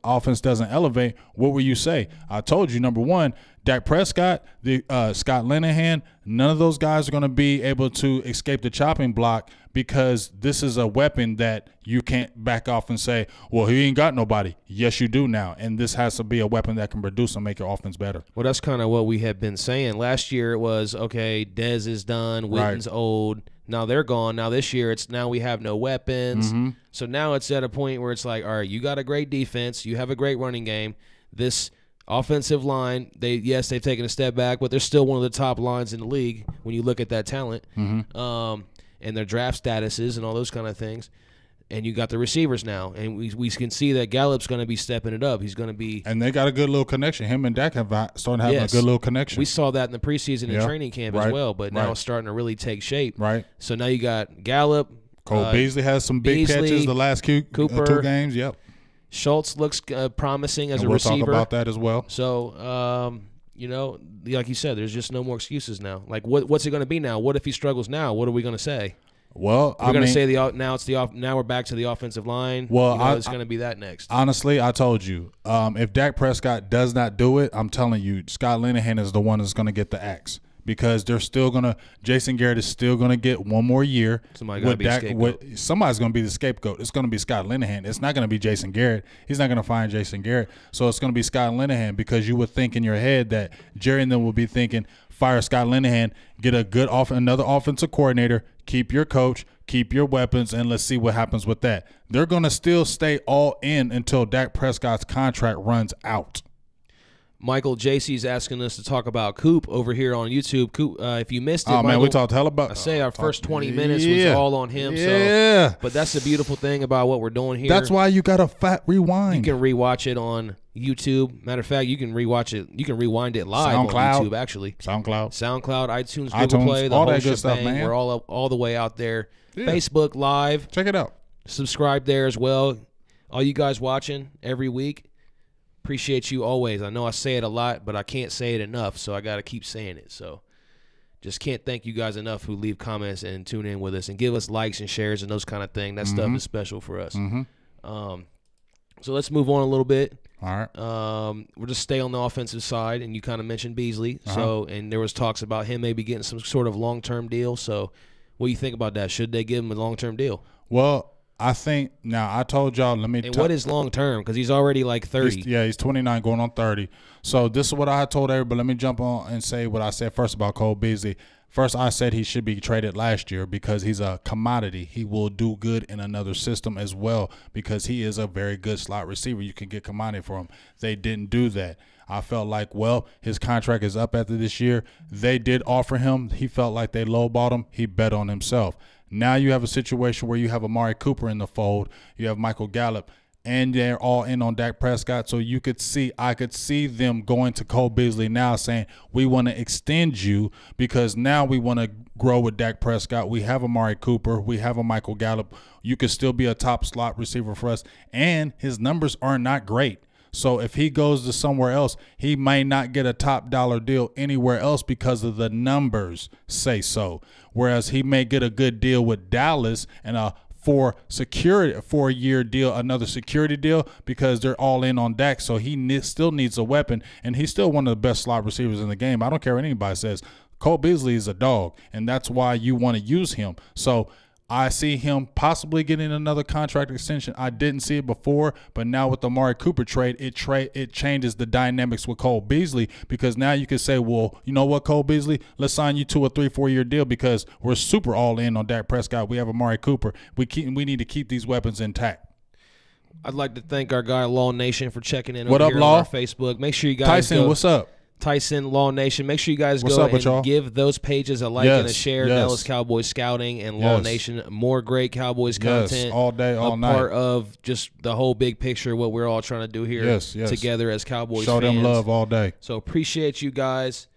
F: offense doesn't elevate, what will you say? I told you, number one, Dak Prescott, Scott Linehan, none of those guys are going to be able to escape the chopping block because this is a weapon that you can't back off and say, well, he ain't got nobody. Yes, you do now. And this has to be a weapon that can produce and make your offense better.
E: Well, that's kind of what we have been saying. Last year it was, okay, Dez is done, Witten's old. Now they're gone. Now this year now we have no weapons.
F: Mm-hmm.
E: So now it's at a point where it's like, all right, you got a great defense. You have a great running game. This offensive line, they've taken a step back, but they're still one of the top lines in the league when you look at that talent and their draft statuses and all those kind of things. And you got the receivers now, and we can see that Gallup's going to be stepping it up. He's going to be –
F: and they got a good little connection. Him and Dak have started having a good little connection.
E: We saw that in the preseason and training camp as well, but now it's starting to really take shape.
F: Right.
E: So now you got Gallup.
F: Cole Beasley has some big catches the last
E: Cooper,
F: 2 games. Yep.
E: Schultz looks promising as a
F: we'll
E: receiver.
F: We'll talk about that as well.
E: So, like you said, there's just no more excuses now. Like, what's it going to be now? What if he struggles now? What are we going to say?
F: Well,
E: we're going to say now we're back to the offensive line.
F: Well,
E: it's going to be that next.
F: Honestly, I told you, if Dak Prescott does not do it, I'm telling you, Scott Linehan is the one that's going to get the axe. Because they're still going to – Jason Garrett is still going to get one more year.
E: Somebody's going to be the scapegoat.
F: Somebody's going to be the scapegoat. It's going to be Scott Linehan. It's not going to be Jason Garrett. He's not going to find Jason Garrett. So it's going to be Scott Linehan because you would think in your head that Jerry and them will be thinking, fire Scott Linehan, get another offensive coordinator, keep your coach, keep your weapons, and let's see what happens with that. They're going to still stay all in until Dak Prescott's contract runs out.
E: Michael JC's asking us to talk about Coop over here on YouTube. Coop, if you missed it,
F: Michael,
E: man,
F: we talked hell about.
E: I say our first 20 minutes was all on him.
F: Yeah,
E: but that's the beautiful thing about what we're doing here.
F: That's why you got a fat rewind.
E: You can rewatch it on YouTube. Matter of fact, you can rewatch it. You can rewind it live on YouTube. Actually,
F: SoundCloud,
E: iTunes, Google Play, the
F: all
E: whole
F: that good
E: shebang.
F: stuff, man.
E: We're all the way out there. Yeah. Facebook Live.
F: Check it out.
E: Subscribe there as well. All you guys watching every week. Appreciate you always. I know I say it a lot, but I can't say it enough, so I got to keep saying it. So just can't thank you guys enough who leave comments and tune in with us and give us likes and shares and those kind of things. That stuff is special for us. So let's move on a little bit.
F: All right.
E: We'll just stay on the offensive side, and you kind of mentioned Beasley. So, and there was talks about him maybe getting some sort of long-term deal. So, what do you think about that? Should they give him a long-term deal?
F: Well, I think now I told y'all. Let me.
E: And what is long-term? Because he's already like 30.
F: He's 29, going on 30. So this is what I had told everybody. Let me jump on and say what I said first about Cole Beasley. First, I said he should be traded last year because he's a commodity. He will do good in another system as well because he is a very good slot receiver. You can get commodity for him. They didn't do that. I felt like, well, his contract is up after this year. They did offer him. He felt like they lowballed him. He bet on himself. Now you have a situation where you have Amari Cooper in the fold. You have Michael Gallup. And they're all in on Dak Prescott. So I could see them going to Cole Beasley now saying, we want to extend you because now we want to grow with Dak Prescott. We have Amari Cooper. We have a Michael Gallup. You could still be a top slot receiver for us. And his numbers are not great. So if he goes to somewhere else, he might not get a top dollar deal anywhere else because of the numbers say so. Whereas he may get a good deal with Dallas and a 4-year deal, another security deal, because they're all in on Dak. So he still needs a weapon, and he's still one of the best slot receivers in the game. I don't care what anybody says. Cole Beasley is a dog, and that's why you want to use him. So I see him possibly getting another contract extension. I didn't see it before, but now with the Amari Cooper trade, it changes the dynamics with Cole Beasley because now you can say, well, you know what, Cole Beasley, let's sign you to a 3-4 year deal because we're super all in on Dak Prescott. We have Amari Cooper. We need to keep these weapons intact.
E: I'd like to thank our guy Law Nation for checking in
F: what
E: over
F: up,
E: here
F: Law?
E: on our Facebook. Make sure you guys
F: Tyson, what's up?
E: Tyson, Law Nation. Make sure you guys
F: What's
E: go
F: up with
E: and
F: y'all?
E: give those pages a like and a share.
F: Yes.
E: Dallas Cowboys Scouting and Law
F: Yes.
E: Nation. More great Cowboys
F: Yes,
E: content.
F: all day, all night.
E: Part of just the whole big picture, what we're all trying to do here
F: Yes, yes.
E: together as Cowboys
F: Show
E: fans.
F: them love all day.
E: So appreciate you guys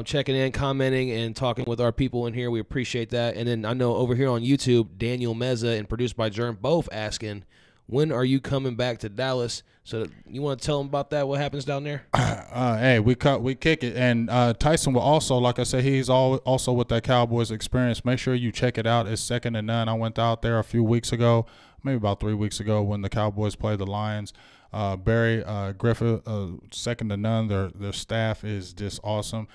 E: checking in, commenting, and talking with our people in here. We appreciate that. And then I know over here on YouTube, Daniel Meza and produced by Jerm both asking, when are you coming back to Dallas? So you want to tell them about that, what happens down there?
F: Hey, we kick it. And Tyson will also, like I said, he's also with that Cowboys experience. Make sure you check it out. It's second to none. I went out there a few weeks ago, maybe about 3 weeks ago when the Cowboys played the Lions. Barry Griffith, second to none. Their staff is just awesome.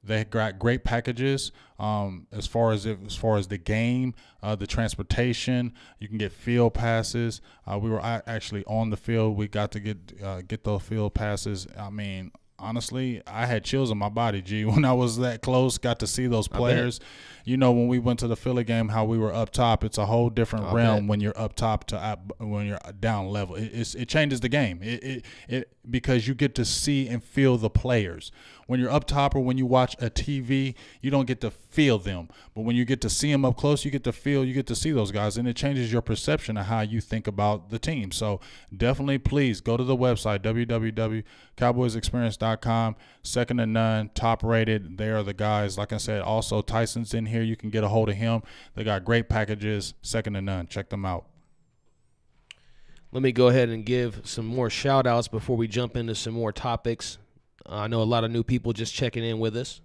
F: They got great packages as far as the game, the transportation. You can get field passes. We were actually on the field. We got to get those field passes. I mean, honestly, I had chills on my body, G, when I was that close, got to see those players. You know, when we went to the Philly game, how we were up top, it's a whole different realm when you're up top to when you're down level. It changes the game. It because you get to see and feel the players. When you're up top or when you watch a TV, you don't get to feel them. But when you get to see them up close, you get to see those guys, and it changes your perception of how you think about the team. So definitely, please go to the website, www.cowboysexperience.com. Second to none, top rated. They are the guys. Like I said, also Tyson's in here. You can get a hold of him. They got great packages. Second to none. Check them out.
E: Let me go ahead and give some more shout-outs before we jump into some more topics. I know a lot of new people just checking in with us.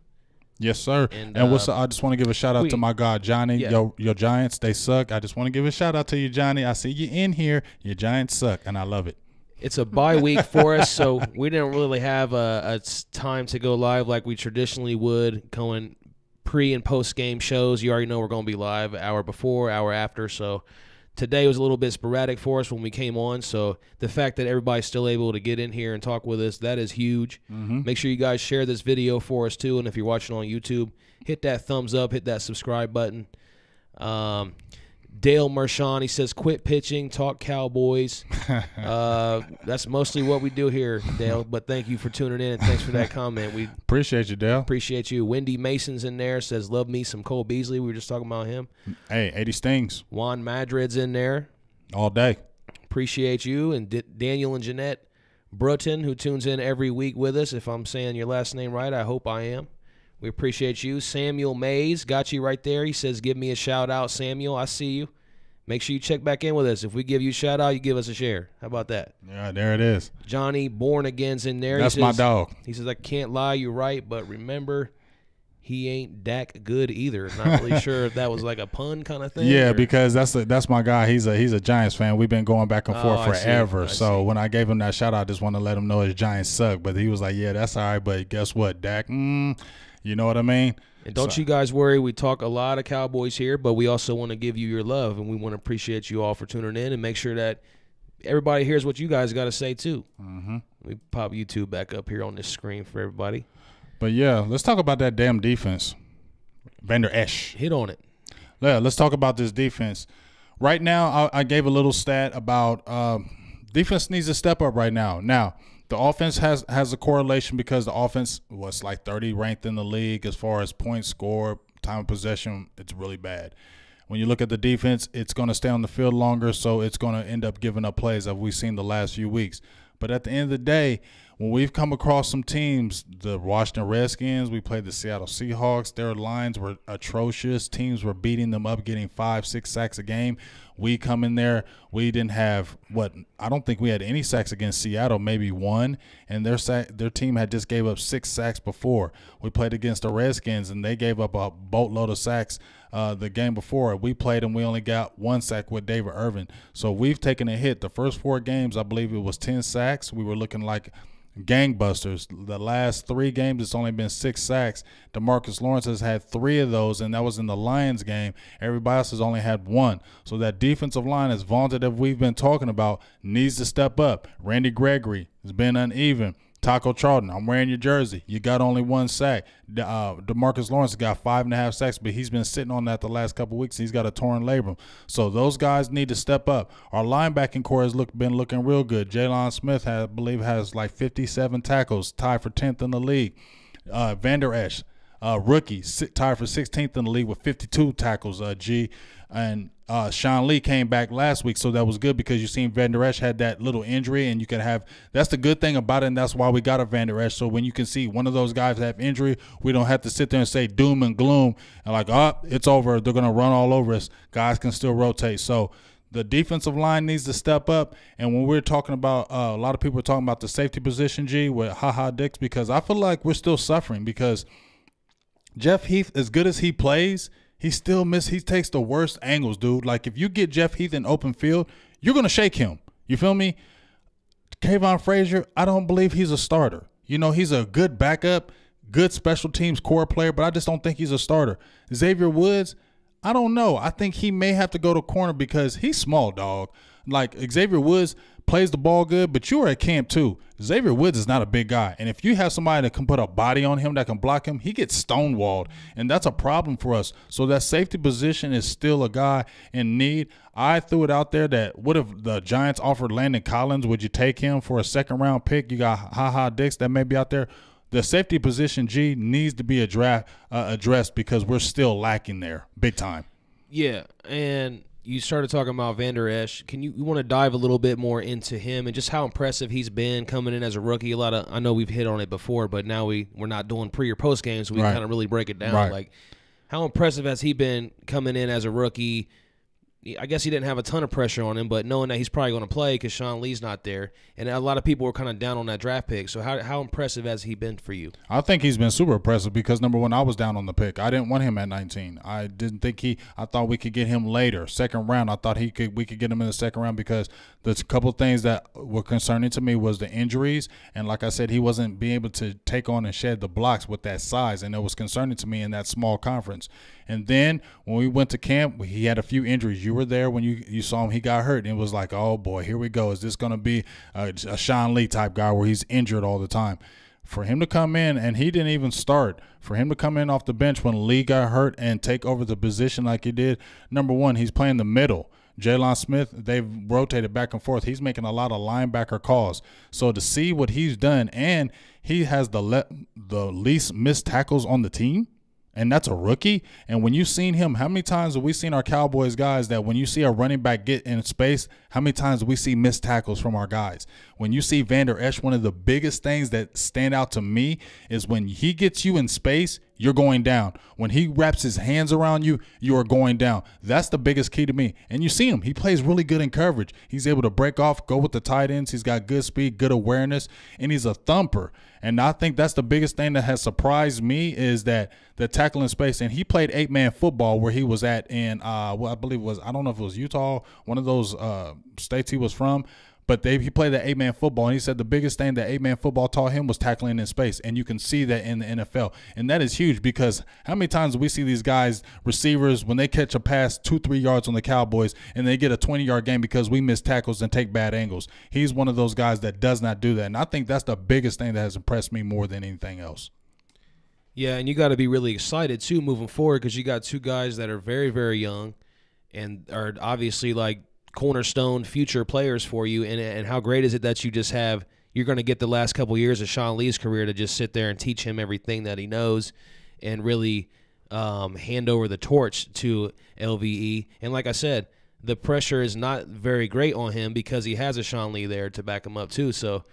F: Yes, sir. And what's I just want to give a shout-out to my guy, Johnny.
E: Yeah.
F: Your Giants, they suck. I just want to give a shout-out to you, Johnny. I see you in here. Your Giants suck, and I love it.
E: It's a bye week for us, so we didn't really have a time to go live like we traditionally would, going pre- and post-game shows. You already know we're going to be live hour before, hour after, so today was a little bit sporadic for us when we came on, so the fact that everybody's still able to get in here and talk with us, that is huge. Make sure you guys share this video for us too, and if you're watching on YouTube, hit that thumbs up, hit that subscribe button. Dale Mershon, he says, quit pitching, talk Cowboys. That's mostly what we do here, Dale, but thank you for tuning in, and thanks for that comment. We
F: appreciate you, Dale.
E: Appreciate you. Wendy Mason's in there, says, love me some Cole Beasley. We were just talking about him.
F: Hey, 80 stings.
E: Juan Madrid's in there.
F: All day.
E: Appreciate you. And Daniel and Jeanette Bruton, who tunes in every week with us. If I'm saying your last name right, I hope I am. We appreciate you. Samuel Mays, got you right there. He says, give me a shout-out, Samuel. I see you. Make sure you check back in with us. If we give you a shout-out, you give us a share. How about that?
F: Yeah, there it is.
E: Johnny Born Again's in there.
F: That's my dog.
E: He says, I can't lie, you're right, but remember, he ain't Dak good either. Not really sure if that was like a pun kind of thing.
F: Yeah,
E: or?
F: because that's my guy. He's a Giants fan. We've been going back and forth forever. So when I gave him that shout out, I just want to let him know his Giants suck. But he was like, yeah, that's all right. But guess what, Dak? You know what I mean?
E: And don't you guys worry. We talk a lot of Cowboys here, but we also want to give you your love, and we want to appreciate you all for tuning in and make sure that everybody hears what you guys got to say too. Mm-hmm. We pop YouTube back up here on this screen for everybody.
F: But yeah, let's talk about that damn defense. Vander Esch.
E: Hit on it.
F: Yeah, let's talk about this defense. Right now, I gave a little stat about defense needs to step up right now. Now, the offense has a correlation because the offense was like 30 ranked in the league as far as points scored, time of possession. It's really bad. When you look at the defense, it's going to stay on the field longer, so it's going to end up giving up plays that we've seen the last few weeks. But at the end of the day, when we've come across some teams, the Washington Redskins, we played the Seattle Seahawks, their lines were atrocious. Teams were beating them up, getting 5-6 sacks a game. We come in there, we didn't have I don't think we had any sacks against Seattle, maybe one, and their team had just gave up 6 sacks before. We played against the Redskins, and they gave up a boatload of sacks the game before. We played, and we only got 1 sack with David Irvin. So we've taken a hit. The first 4 games, I believe it was 10 sacks. We were looking like gangbusters. The last 3 games, it's only been 6 sacks. DeMarcus Lawrence has had 3 of those, and that was in the Lions game. Everybody else has only had 1. So that defensive line, as vaunted as we've been talking about, needs to step up. Randy Gregory has been uneven. Taco Charlton, I'm wearing your jersey. You got only 1 sack. DeMarcus Lawrence got 5.5 sacks, but he's been sitting on that the last couple of weeks. He's got a torn labrum. So those guys need to step up. Our linebacking core has been looking real good. Jalen Smith, I believe, has like 57 tackles, tied for 10th in the league. Vander Esch, rookie, tied for 16th in the league with 52 tackles, And Sean Lee came back last week, so that was good because you seen Vander Esch had that little injury, and you can have – that's the good thing about it, and that's why we got a Vander Esch. So when you can see one of those guys have injury, we don't have to sit there and say doom and gloom and like, oh, it's over. They're going to run all over us. Guys can still rotate. So the defensive line needs to step up, and when we're talking about a lot of people are talking about the safety position, with Ha Dix, because I feel like we're still suffering because Jeff Heath, as good as he plays – he still he takes the worst angles, dude. Like, if you get Jeff Heath in open field, you're going to shake him. You feel me? Kayvon Frazier, I don't believe he's a starter. You know, he's a good backup, good special teams core player, but I just don't think he's a starter. Xavier Woods, I don't know. I think he may have to go to corner because he's small, dog. Like, Xavier Woods plays the ball good, but you were at camp too. Xavier Woods is not a big guy, and if you have somebody that can put a body on him that can block him, he gets stonewalled, and that's a problem for us. So that safety position is still a guy in need. I threw it out there that what if the Giants offered Landon Collins? Would you take him for a second-round pick? You got Ha Dix that may be out there. The safety position, needs to be addressed because we're still lacking there big time.
E: Yeah, and you started talking about Vander Esch. You want to dive a little bit more into him and just how impressive he's been coming in as a rookie? I know we've hit on it before, but now we're not doing pre or post games, so we kind of really break it down.
F: Right.
E: Like, how impressive has he been coming in as a rookie? I guess he didn't have a ton of pressure on him, but knowing that he's probably going to play because Sean Lee's not there, and a lot of people were kind of down on that draft pick. So how impressive has he been for you?
F: I think he's been super impressive because, number one, I was down on the pick. I didn't want him at 19. I didn't think I thought we could get him later, second round. I thought we could get him in the second round because there's a couple of things that were concerning to me was the injuries, and like I said, he wasn't being able to take on and shed the blocks with that size, and it was concerning to me in that small conference. And then when we went to camp, he had a few injuries. You were there when you saw him. He got hurt, and it was like, oh, boy, here we go. Is this going to be a Sean Lee type guy where he's injured all the time? For him to come in, and he didn't even start, for him to come in off the bench when Lee got hurt and take over the position like he did, number one, he's playing the middle. Jalen Smith, they've rotated back and forth. He's making a lot of linebacker calls. So to see what he's done, and he has the least missed tackles on the team, and that's a rookie. And when you've seen him, how many times have we seen our Cowboys guys that when you see a running back get in space, how many times do we see missed tackles from our guys? When you see Vander Esch, one of the biggest things that stand out to me is when he gets you in space, you're going down. When he wraps his hands around you, you are going down. That's the biggest key to me. And you see him. He plays really good in coverage. He's able to break off, go with the tight ends. He's got good speed, good awareness, and he's a thumper. And I think that's the biggest thing that has surprised me is that the tackling space. And he played 8-man football where he was at in, well, I believe it was, I don't know if it was Utah, one of those states he was from. But he played that 8-man football, and he said the biggest thing that 8-man football taught him was tackling in space, and you can see that in the NFL. And that is huge because how many times do we see these guys, receivers, when they catch a pass 2-3 yards on the Cowboys, and they get a 20-yard gain because we miss tackles and take bad angles? He's one of those guys that does not do that, and I think that's the biggest thing that has impressed me more than anything else.
E: Yeah, and you got to be really excited, too, moving forward because you got two guys that are very, very young and are obviously like cornerstone future players for you, and how great is it that you're going to get the last couple years of Sean Lee's career to just sit there and teach him everything that he knows and really hand over the torch to LVE. And like I said, the pressure is not very great on him because he has a Sean Lee there to back him up too. So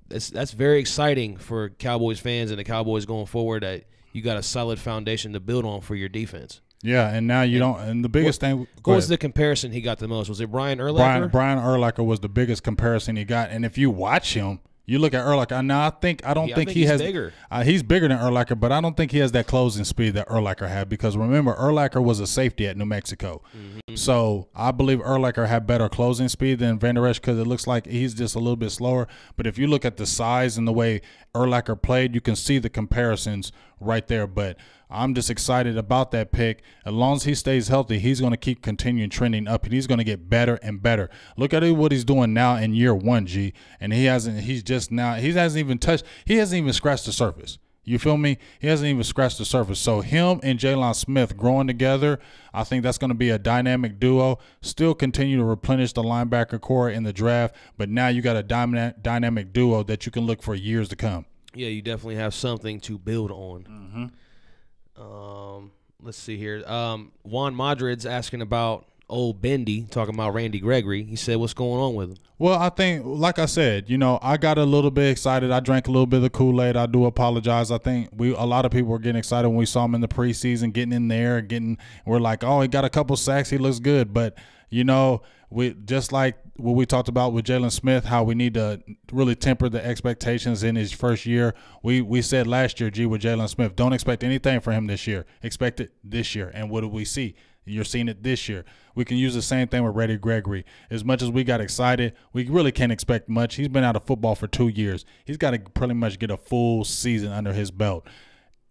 E: that's very exciting for Cowboys fans and the Cowboys going forward, that you got a solid foundation to build on for your defense.
F: Yeah, and now you don't. And the biggest thing.
E: What was the comparison he got the most? Was it Brian Urlacher?
F: Brian Urlacher was the biggest comparison he got. And if you watch him, you look at Urlacher. Now I don't think he has.
E: Bigger.
F: He's bigger than Urlacher, but I don't think he has that closing speed that Urlacher had. Because remember, Urlacher was a safety at New Mexico, so I believe Urlacher had better closing speed than Van Der Esch because it looks like he's just a little bit slower. But if you look at the size and the way Urlacher played, you can see the comparisons right there. But I'm just excited about that pick. As long as he stays healthy, he's going to keep continuing trending up, and he's going to get better and better. Look at what he's doing now in year one, G. And he hasn't even scratched the surface. You feel me? He hasn't even scratched the surface. So him and Jalen Smith growing together, I think that's going to be a dynamic duo. Still continue to replenish the linebacker core in the draft, but now you got a dynamic duo that you can look for years to come.
E: Yeah, you definitely have something to build on. Let's see here. Juan Madrid's asking about old Bendy, talking about Randy Gregory. He said, what's going on with him?
F: Well, I think, like I said, I got a little bit excited. I drank a little bit of the Kool-Aid. I do apologize. I think a lot of people were getting excited when we saw him in the preseason, getting in there, we're like, oh, he got a couple sacks. He looks good. But, we just like what we talked about with Jalen Smith, how we need to really temper the expectations in his first year. We said last year, with Jalen Smith, don't expect anything for him this year. Expect it this year. And what do we see? You're seeing it this year. We can use the same thing with Randy Gregory. As much as we got excited, we really can't expect much. He's been out of football for 2 years. He's got to pretty much get a full season under his belt.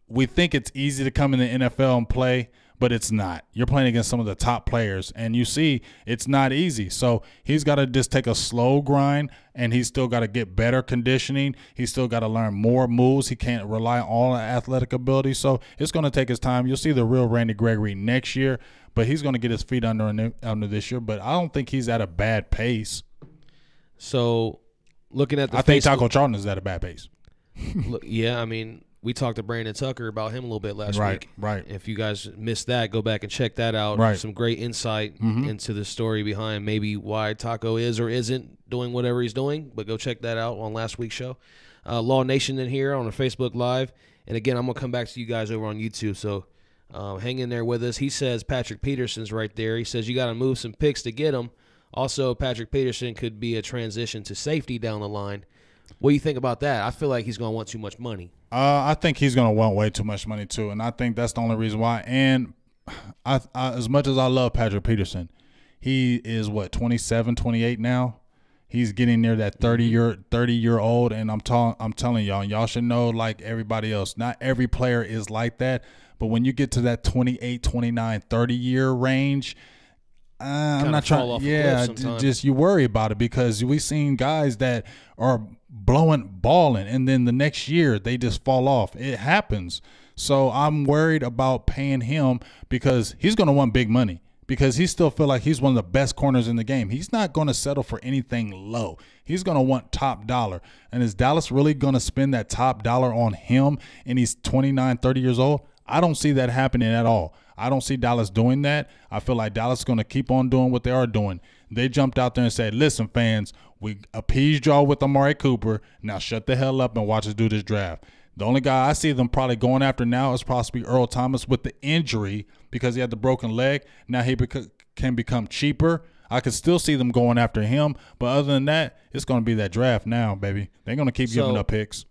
F: We think it's easy to come in the NFL and play, but it's not. You're playing against some of the top players, and you see it's not easy. So he's got to just take a slow grind, and he's still got to get better conditioning. He's still got to learn more moves. He can't rely on all the athletic ability. So it's going to take his time. You'll see the real Randy Gregory next year, but he's going to get his feet under this year. But I don't think he's at a bad pace.
E: So looking at
F: I think Taco Charlton is at a bad pace.
E: Yeah, I mean, we talked to Brandon Tucker about him a little bit last week.
F: Right.
E: If you guys missed that, go back and check that out.
F: Right.
E: Some great insight into the story behind maybe why Taco is or isn't doing whatever he's doing. But go check that out on last week's show. Law Nation in here on the Facebook Live. And again, I'm going to come back to you guys over on YouTube. So hang in there with us. He says Patrick Peterson's right there. He says you got to move some picks to get him. Also, Patrick Peterson could be a transition to safety down the line. What do you think about that? I feel like he's going to want too much money.
F: I think he's going to want way too much money too, and I think that's the only reason why. And I as much as I love Patrick Peterson, he is 27, 28 now. He's getting near that 30-year-old, and I'm telling y'all should know, like everybody else, not every player is like that, but when you get to that 28, 29, 30-year range, I'm not trying. Yeah, just you worry about it because we've seen guys that are balling, and then the next year they just fall off. It happens. So I'm worried about paying him because he's going to want big money because he still feel like he's one of the best corners in the game. He's not going to settle for anything low. He's going to want top dollar. And is Dallas really going to spend that top dollar on him and he's 29, 30 years old? I don't see that happening at all. I don't see Dallas doing that. I feel like Dallas is going to keep on doing what they are doing. They jumped out there and said, listen, fans, we appeased y'all with Amari Cooper. Now shut the hell up and watch us do this draft. The only guy I see them probably going after now is possibly Earl Thomas with the injury because he had the broken leg. Now he can become cheaper. I could still see them going after him. But other than that, it's going to be that draft now, baby. They're going to keep giving up picks.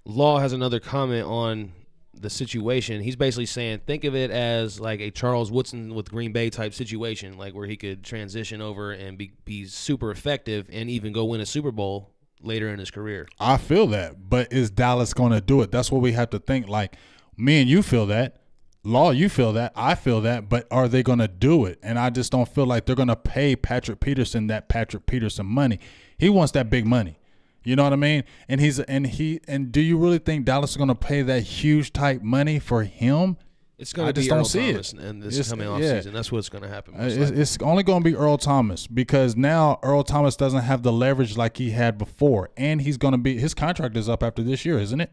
E: Law has another comment on the situation. He's basically saying, think of it as like a Charles Woodson with Green Bay type situation, like where he could transition over and be super effective and even go win a Super Bowl later in his career.
F: I feel that, but is Dallas going to do it? That's what we have to think. Like, me and you feel that. Law, you feel that. I feel that. But are they going to do it? And I just don't feel like they're going to pay Patrick Peterson that Patrick Peterson money. He wants that big money. You know what I mean? And do you really think Dallas is going to pay that huge type money for him?
E: It's going to be Earl Thomas and this coming off season. That's what's going to happen.
F: It's only going to be Earl Thomas because now Earl Thomas doesn't have the leverage like he had before, and he's going to be his contract is up after this year, isn't it?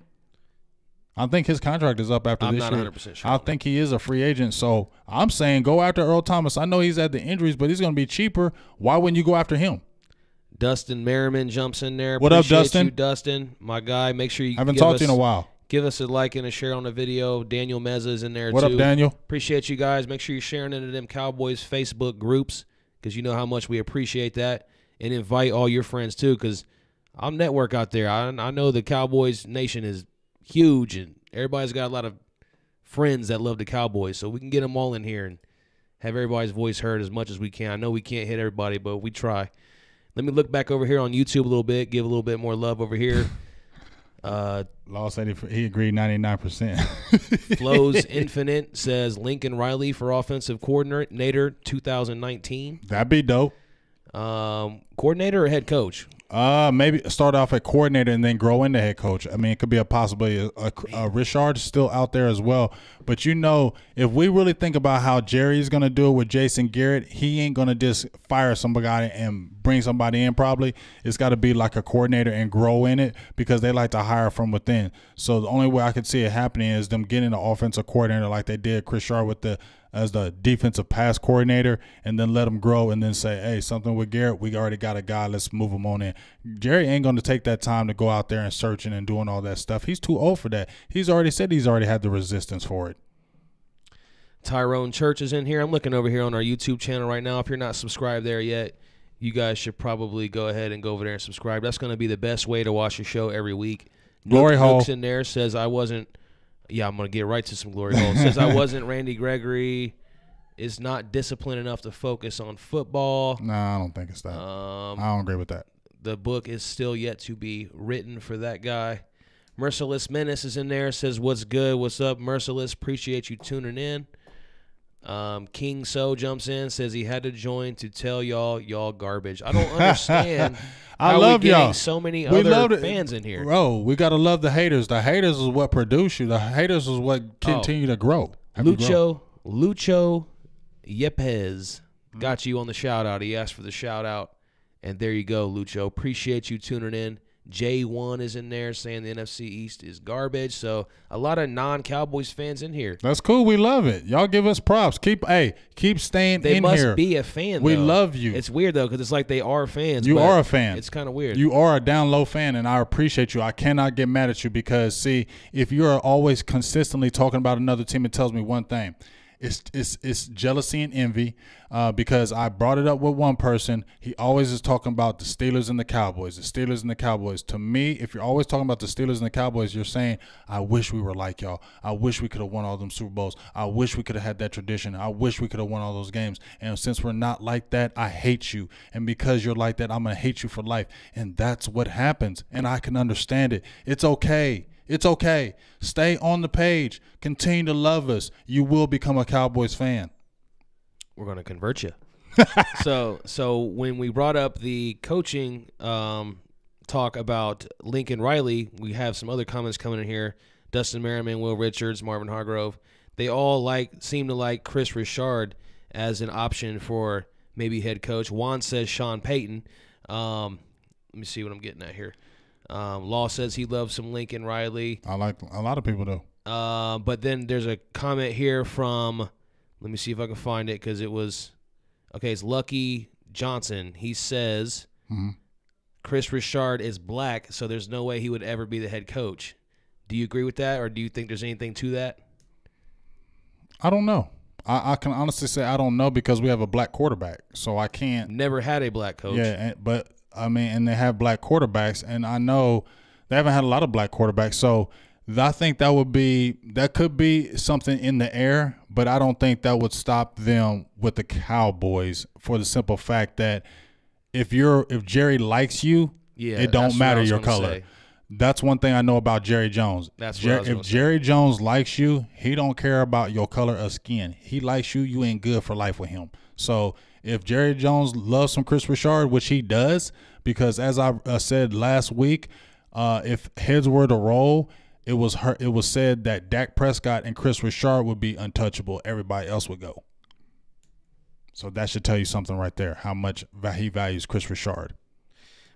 F: I think his contract is up after this year.
E: I'm not 100% sure.
F: I think he is a free agent, so I'm saying go after Earl Thomas. I know he's had the injuries, but he's going to be cheaper. Why wouldn't you go after him?
E: Dustin Merriman jumps in there.
F: What up, Dustin?
E: You, Dustin, my guy. Make sure you
F: I haven't talked to you in a while.
E: Give us a like and a share on the video. Daniel Meza is in there,
F: What
E: too.
F: up, Daniel?
E: Appreciate you guys. Make sure you're sharing into them Cowboys Facebook groups because you know how much we appreciate that. And invite all your friends, too, because I'm network out there. I know the Cowboys Nation is huge, and everybody's got a lot of friends that love the Cowboys. So we can get them all in here and have everybody's voice heard as much as we can. I know we can't hit everybody, but we try. Let me look back over here on YouTube a little bit, give a little bit more love over here.
F: Law said he agreed 99%.
E: Flows Infinite says Lincoln Riley for offensive coordinator 2019.
F: That'd be dope.
E: Coordinator or head coach?
F: Maybe start off at coordinator and then grow into head coach. I mean, it could be a Richard still out there as well. But, you know, if we really think about how Jerry's going to do it with Jason Garrett, he ain't going to just fire somebody and bring somebody in probably. It's got to be like a coordinator and grow in it because they like to hire from within. So the only way I could see it happening is them getting an offensive coordinator like they did Chris Shard with as the defensive pass coordinator, and then let him grow and then say, hey, something with Garrett, we already got a guy, let's move him on in. Jerry ain't going to take that time to go out there and searching and doing all that stuff. He's too old for that. He's already said he's already had the resistance for it.
E: Tyrone Church is in here. I'm looking over here on our YouTube channel right now. If you're not subscribed there yet, you guys should probably go ahead and go over there and subscribe. That's going to be the best way to watch the show every week.
F: Glory Hole.
E: Nook's in there says I wasn't. Yeah, I'm going to get right to some Glory Hole. Says I wasn't Randy Gregory. Is not disciplined enough to focus on football.
F: No, I don't think it's that. I don't agree with that.
E: The book is still yet to be written for that guy. Merciless Menace is in there. Says, what's good? What's up, Merciless? Appreciate you tuning in. King So jumps in. Says he had to join to tell y'all garbage. I don't understand
F: I
E: how
F: love
E: we getting
F: y'all.
E: So many
F: We
E: other fans in here.
F: Bro, we got to love the haters. The haters is what produce you. The haters is what continue to grow.
E: Lucho Yepes got you on the shout out. He asked for the shout out, and there you go, Lucho. Appreciate you tuning in. J1 is in there saying the NFC East is garbage. So a lot of non-Cowboys fans in here.
F: That's cool. We love it. Y'all give us props. Keep staying in here.
E: They must be a fan.
F: We
E: though.
F: love you.
E: It's weird though because it's like they are fans.
F: You are a fan.
E: It's kind of weird.
F: You are a down low fan, and I appreciate you. I cannot get mad at you because see, if you are always consistently talking about another team, it tells me one thing. It's jealousy and envy because I brought it up with one person. He always is talking about the Steelers and the Cowboys, the Steelers and the Cowboys. To me, if you're always talking about the Steelers and the Cowboys, you're saying, I wish we were like y'all. I wish we could have won all them Super Bowls. I wish we could have had that tradition. I wish we could have won all those games. And since we're not like that, I hate you. And because you're like that, I'm going to hate you for life. And that's what happens. And I can understand it. It's okay. It's okay. Stay on the page. Continue to love us. You will become a Cowboys fan.
E: We're going to convert you. So when we brought up the coaching talk about Lincoln Riley, we have some other comments coming in here. Dustin Merriman, Will Richards, Marvin Hargrove. They all seem to like Chris Richard as an option for maybe head coach. Juan says Sean Payton. Let me see what I'm getting at here. Law says he loves some Lincoln Riley.
F: I like a lot of people do.
E: But then there's a comment here from, let me see if I can find it because it's Lucky Johnson. He says Chris Richard is black, so there's no way he would ever be the head coach. Do you agree with that, or do you think there's anything to that?
F: I don't know. I can honestly say I don't know because we have a black quarterback, so I can't.
E: Never had a black coach.
F: Yeah, but I mean, and they have black quarterbacks, and I know they haven't had a lot of black quarterbacks, so I think that could be something in the air, but I don't think that would stop them with the Cowboys for the simple fact that if Jerry likes you, it don't matter your color.
E: Say.
F: That's one thing I know about Jerry Jones. If Jerry Jones likes you, he don't care about your color of skin. He likes you, you ain't good for life with him. So if Jerry Jones loves some Chris Richard, which he does, because as I said last week, if heads were to roll, it was said that Dak Prescott and Chris Richard would be untouchable. Everybody else would go. So that should tell you something right there, how much he values Chris Richard.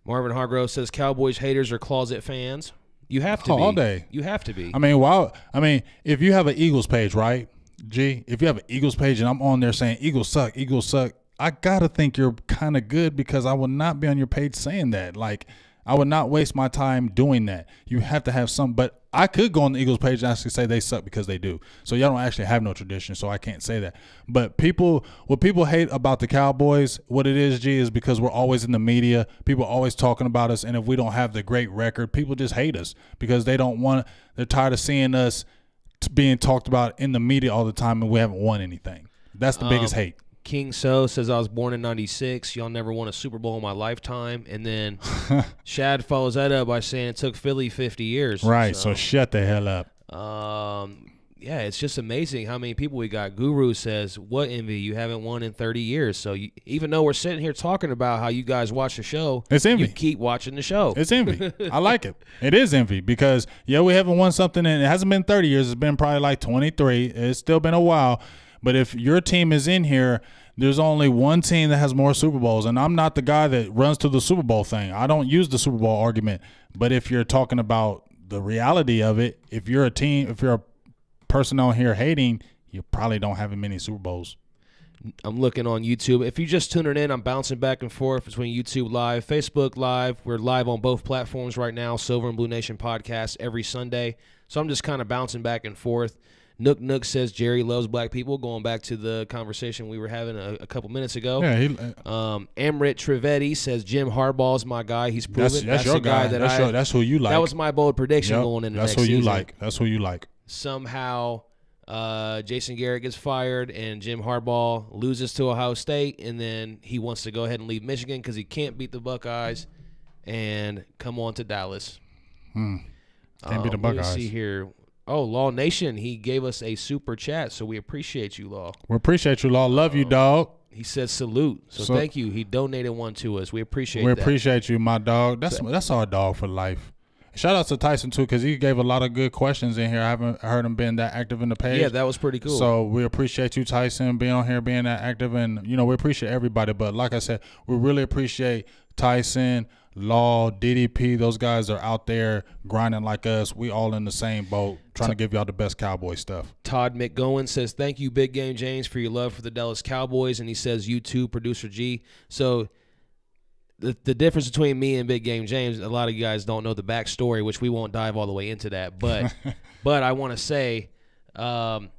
E: Marvin Hargrove says Cowboys haters are closet fans. You have to be.
F: All day.
E: You have to be.
F: I mean, if you have an Eagles page, right, G? If you have an Eagles page and I'm on there saying Eagles suck, I got to think you're kind of good because I would not be on your page saying that. Like, I would not waste my time doing that. You have to have some, but I could go on the Eagles page and actually say they suck because they do. So y'all don't actually have no tradition, so I can't say that. But what people hate about the Cowboys, what it is, G, is because we're always in the media. People are always talking about us, and if we don't have the great record, people just hate us because they're tired of seeing us being talked about in the media all the time and we haven't won anything. That's the biggest hate.
E: King So says, I was born in 96. Y'all never won a Super Bowl in my lifetime. And then Shad follows that up by saying it took Philly 50 years.
F: Right, so shut the hell up.
E: Yeah, it's just amazing how many people we got. Guru says, what envy? You haven't won in 30 years. So even though we're sitting here talking about how you guys watch the show,
F: it's envy.
E: You keep watching the show.
F: It's envy. I like it. It is envy because, yeah, we haven't won something, and it hasn't been 30 years. It's been probably like 23. It's still been a while. But if your team is in here, there's only one team that has more Super Bowls, and I'm not the guy that runs to the Super Bowl thing. I don't use the Super Bowl argument. But if you're talking about the reality of it, if you're a person on here hating, you probably don't have many Super Bowls.
E: I'm looking on YouTube. If you're just tuning in, I'm bouncing back and forth between YouTube Live, Facebook Live. We're live on both platforms right now, Silver and Blue Nation podcast every Sunday. So I'm just kind of bouncing back and forth. Nook says Jerry loves black people, going back to the conversation we were having a couple minutes ago.
F: Yeah,
E: Amrit Trivetti says Jim Harbaugh's my guy. He's proven.
F: That's your guy. That's who you like.
E: That was my bold prediction going into next season.
F: That's who you like. That's who you like.
E: Somehow Jason Garrett gets fired and Jim Harbaugh loses to Ohio State, and then he wants to go ahead and leave Michigan because he can't beat the Buckeyes and come on to Dallas.
F: Can't beat the Buckeyes.
E: Let's see here. Oh, Law Nation, he gave us a super chat, so we appreciate you, Law.
F: We appreciate you, Law. Love you, dog.
E: He said salute, so thank you. He donated one to us. We appreciate that.
F: We appreciate you, my dog. That's our dog for life. Shout out to Tyson, too, because he gave a lot of good questions in here. I haven't heard him being that active in the page.
E: Yeah, that was pretty cool.
F: So we appreciate you, Tyson, being on here, being that active. And, we appreciate everybody. But like I said, we really appreciate Tyson, Law, DDP. Those guys are out there grinding like us. We all in the same boat, trying to give y'all the best Cowboy stuff.
E: Todd McGowan says, thank you, Big Game James, for your love for the Dallas Cowboys. And he says, you too, Producer G. So the difference between me and Big Game James, a lot of you guys don't know the backstory, which we won't dive all the way into that. But but I want to say my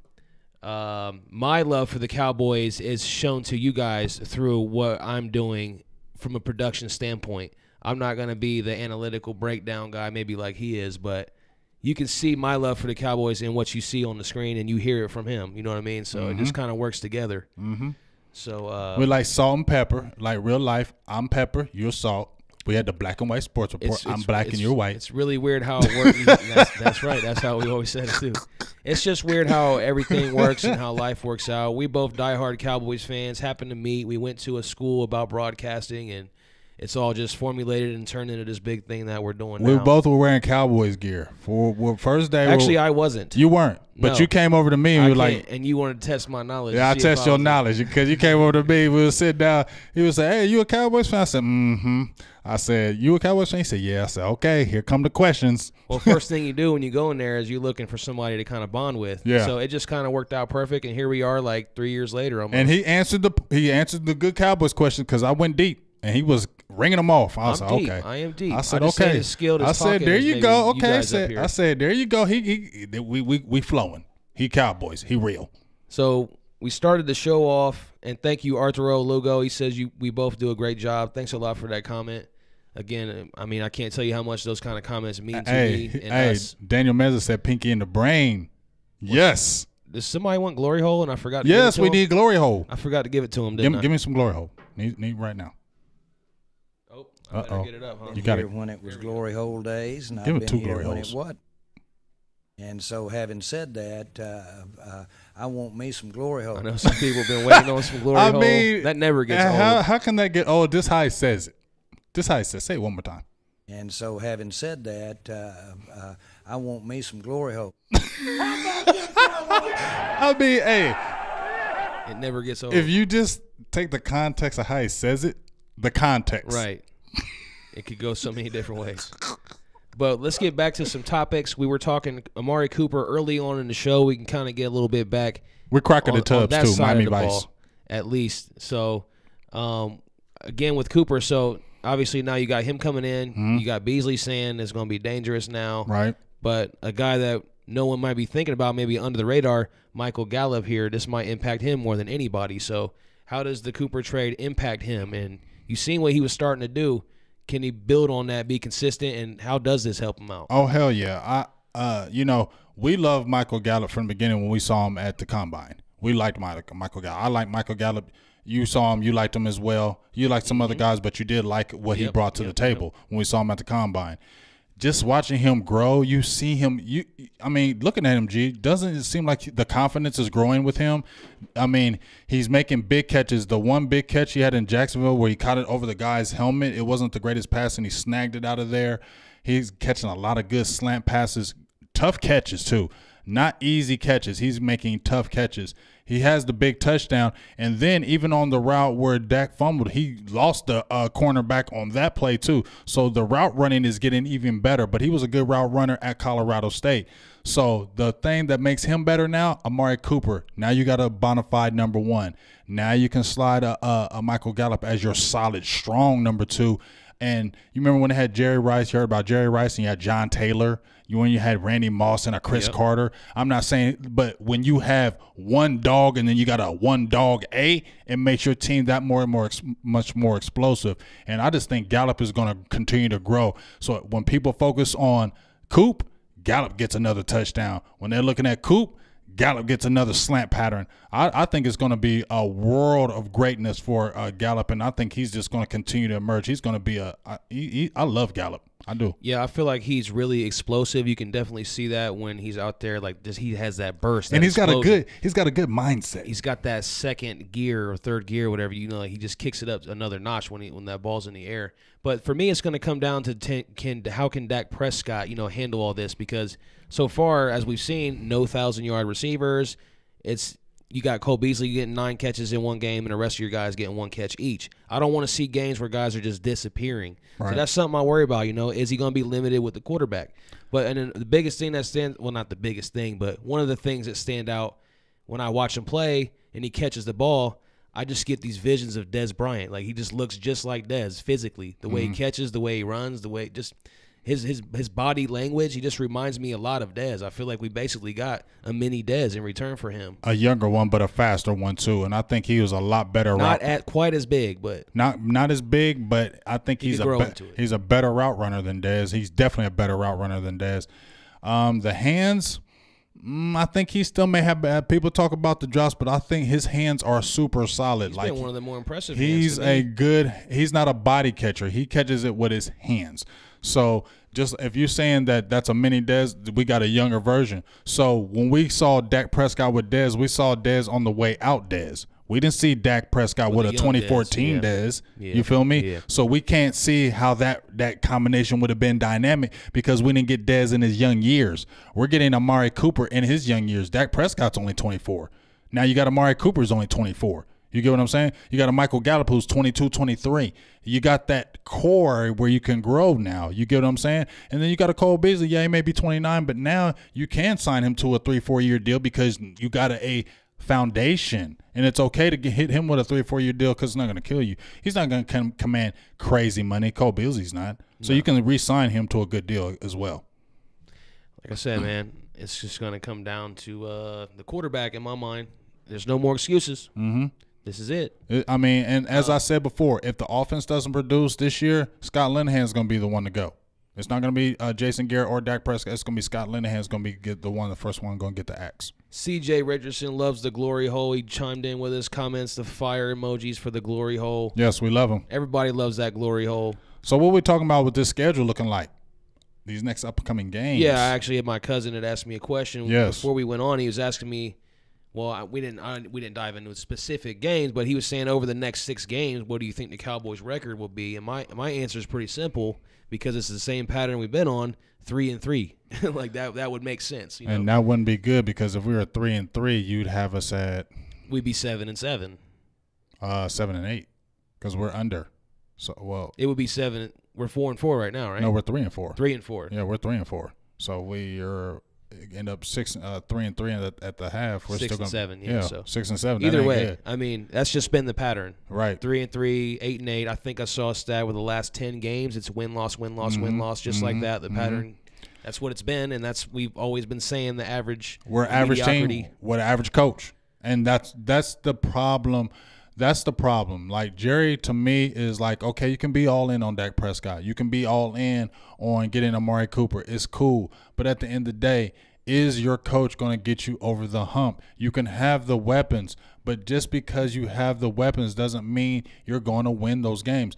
E: love for the Cowboys is shown to you guys through what I'm doing from a production standpoint. I'm not going to be the analytical breakdown guy maybe like he is, but you can see my love for the Cowboys in what you see on the screen, and you hear it from him. You know what I mean? So it just kind of works together.
F: Mm-hmm.
E: So
F: we're like salt and pepper, like real life. I'm pepper, you're salt. We had the black and white sports report. I'm black and you're white.
E: It's really weird how it works. That's right. That's how we always said it too. It's just weird how everything works and how life works out. We both diehard Cowboys fans, happened to meet. We went to a school about broadcasting, and it's all just formulated and turned into this big thing that we're doing now.
F: We both were wearing Cowboys gear for first day.
E: Actually, I wasn't.
F: You weren't, but you came over to me and you were like,
E: and you wanted to test my knowledge.
F: Yeah, I test your knowledge because you came over to me. We would sit down. He would say, "Hey, you a Cowboys fan?" I said, "Mm-hmm." I said, "You a Cowboys fan?" He said, "Yeah." I said, "Okay, here come the questions."
E: Well, first thing you do when you go in there is you're looking for somebody to kind of bond with.
F: Yeah.
E: So it just kind of worked out perfect, and here we are, like 3 years later. Almost.
F: And he answered the good Cowboys question because I went deep. And he was ringing them off. I
E: I'm
F: said,
E: deep.
F: okay.
E: I am deep.
F: I said,
E: I just say
F: okay.
E: as skilled as
F: I said,
E: talking
F: there
E: as
F: you
E: maybe
F: go.
E: you
F: Okay.
E: guys up here.
F: I said, there you go. We flowing. He Cowboys. He real.
E: So we started the show off, and thank you, Arthur O. Lugo. He says we both do a great job. Thanks a lot for that comment. Again, I mean, I can't tell you how much those kind of comments mean to me and us.
F: Daniel Meza said pinky in the brain. Yes.
E: Does somebody want glory hole? And I forgot to
F: Yes,
E: give it to
F: we
E: him?
F: need glory hole.
E: I forgot to give it to him, didn't I?
F: Give me some glory hole. Need right now.
E: Oh, I better
F: Uh-oh.
E: get it up, huh?
F: You got
C: Here
F: it.
C: when it was glory hole days, and
F: Give
C: I've
F: it
C: been
F: two
C: here
F: glory
C: when
F: holes.
C: it what. And so, having said that, I want me some glory hole.
E: I know some people have been waiting on some glory
F: I
E: hole.
F: mean,
E: That never gets
F: how,
E: old.
F: how can that get old? This how it says it. This how it says. Say it one more time.
C: And so, having said that, I want me some glory hole.
F: I mean, hey,
E: It never gets old.
F: if you just take the context of how he says it, the context.
E: Right. It could go so many different ways. But let's get back to some topics. We were talking Amari Cooper early on in the show. We can kind of get a little bit back
F: We're cracking
E: on,
F: the tubs
E: on that
F: too,
E: side
F: Miami
E: of the
F: Vice.
E: ball, at least. So, again, with Cooper, so obviously now you got him coming in. You got Beasley saying it's going to be dangerous now.
F: Right.
E: But a guy that no one might be thinking about, maybe under the radar, Michael Gallup here, this might impact him more than anybody. So how does the Cooper trade impact him? And you've seen what he was starting to do. Can he build on that, be consistent, and how does this help him out?
F: Oh hell yeah! We loved Michael Gallup from the beginning when we saw him at the combine. We liked Michael Gallup. I like Michael Gallup. You saw him. You liked him as well. You liked some other guys, but you did like what he brought to the table when we saw him at the combine. Just watching him grow, you see him. I mean, looking at him, doesn't it seem like the confidence is growing with him? I mean, he's making big catches. The one big catch he had in Jacksonville where he caught it over the guy's helmet, it wasn't the greatest pass, and he snagged it out of there. He's catching a lot of good slant passes, tough catches too. Not easy catches. He's making tough catches. He has the big touchdown. And then even on the route where Dak fumbled, he lost the cornerback on that play too. So the route running is getting even better. But he was a good route runner at Colorado State. So the thing that makes him better now, Amari Cooper. Now you got a bona fide number one. Now you can slide a Michael Gallup as your solid, strong number two. And you remember when they had Jerry Rice, you heard about Jerry Rice, and you had John Taylor. When you had Randy Moss and a Chris Carter. I'm not saying, but when you have one dog and then you got a one dog A, it makes your team that much more explosive. And I just think Gallup is going to continue to grow. So when people focus on Coop, Gallup gets another touchdown. When they're looking at Coop, Gallup gets another slant pattern. I think it's going to be a world of greatness for Gallup, and I think he's just going to continue to emerge. He's going to be I love Gallup. I do.
E: Yeah, I feel like he's really explosive. You can definitely see that when he's out there. Like this, he has that burst,
F: and he's got a good mindset.
E: He's got that second gear or third gear, whatever like he just kicks it up another notch when that ball's in the air. But for me, it's going to come down to how can Dak Prescott handle all this, because so far as we've seen, no 1,000-yard receivers. You got Cole Beasley getting 9 catches in one game, and the rest of your guys getting 1 catch each. I don't want to see games where guys are just disappearing. Right. So that's something I worry about. Is he going to be limited with the quarterback? And then the biggest thing that stands, well, not the biggest thing, but one of the things that stand out when I watch him play and he catches the ball, I just get these visions of Dez Bryant. Like, he just looks just like Dez physically. The way he catches, the way he runs, the way just his body language, he just reminds me a lot of Dez. I feel like we basically got a mini Dez in return for him.
F: A younger one, but a faster one too. And I think he was a lot better.
E: Not at quite as big, but
F: not as big, but I think he's a better route runner than Dez. He's definitely a better route runner than Dez. The hands, I think he still may have bad. People talk about the drops, but I think his hands are super solid.
E: He's been one of the more impressive.
F: He's he's not a body catcher. He catches it with his hands. So just if you're saying that that's a mini Dez, we got a younger version. So when we saw Dak Prescott with Dez, we saw Dez on the way out Dez. We didn't see Dak Prescott with a 2014 Dez.
E: Yeah.
F: You feel me?
E: Yeah.
F: So we can't see how that combination would have been dynamic because we didn't get Dez in his young years. We're getting Amari Cooper in his young years. Dak Prescott's only 24. Now you got Amari Cooper's only 24. You get what I'm saying? You got a Michael Gallup who's 22, 23. You got that core where you can grow now. You get what I'm saying? And then you got a Cole Beasley. Yeah, he may be 29, but now you can sign him to a 3-4 year deal because you got a foundation, and it's okay to hit him with a 3 or 4 year deal because it's not going to kill you. He's not going to command crazy money. Cole Beasley's not. So you can re-sign him to a good deal as well.
E: Like I said, man, it's just going to come down to the quarterback in my mind. There's no more excuses.
F: Mm-hmm.
E: This is it.
F: I mean, and as I said before, if the offense doesn't produce this year, Scott Linehan's going to be the one to go. It's not going to be Jason Garrett or Dak Prescott. It's going to be Scott Linehan's going to be the first one going to get the axe.
E: C.J. Richardson loves the glory hole. He chimed in with his comments, the fire emojis for the glory hole.
F: Yes, we love him.
E: Everybody loves that glory hole.
F: So what are we talking about with this schedule looking like? These next upcoming games.
E: Yeah, actually, my cousin had asked me a question before we went on. He was asking me, well, we didn't dive into specific games, but he was saying over the next 6 games, what do you think the Cowboys' record will be? And my answer is pretty simple because it's the same pattern we've been on, 3-3. Like that would make sense. You know?
F: And that wouldn't be good because if we were 3-3, you'd have us at
E: we'd be 7-7.
F: 7-8 because we're under. So
E: it would be 7. We're 4-4 right now, right?
F: No, we're 3-4.
E: 3-4.
F: Yeah, we're 3-4. So we end up 3-3 at the half. We're
E: 6
F: still
E: and 7.
F: Yeah,
E: so
F: 6 and 7.
E: Either way,
F: good.
E: I mean that's just been the pattern.
F: Right.
E: 3-3, 8-8. I think I saw a stat with the last 10 games. It's win loss, just like that. The pattern. That's what it's been, and we've always been saying the average.
F: We're average team. We're the average coach, and that's the problem. That's the problem. Like Jerry, to me, is like, okay, you can be all in on Dak Prescott. You can be all in on getting Amari Cooper. It's cool, but at the end of the day, is your coach going to get you over the hump? You can have the weapons, but just because you have the weapons doesn't mean you're going to win those games.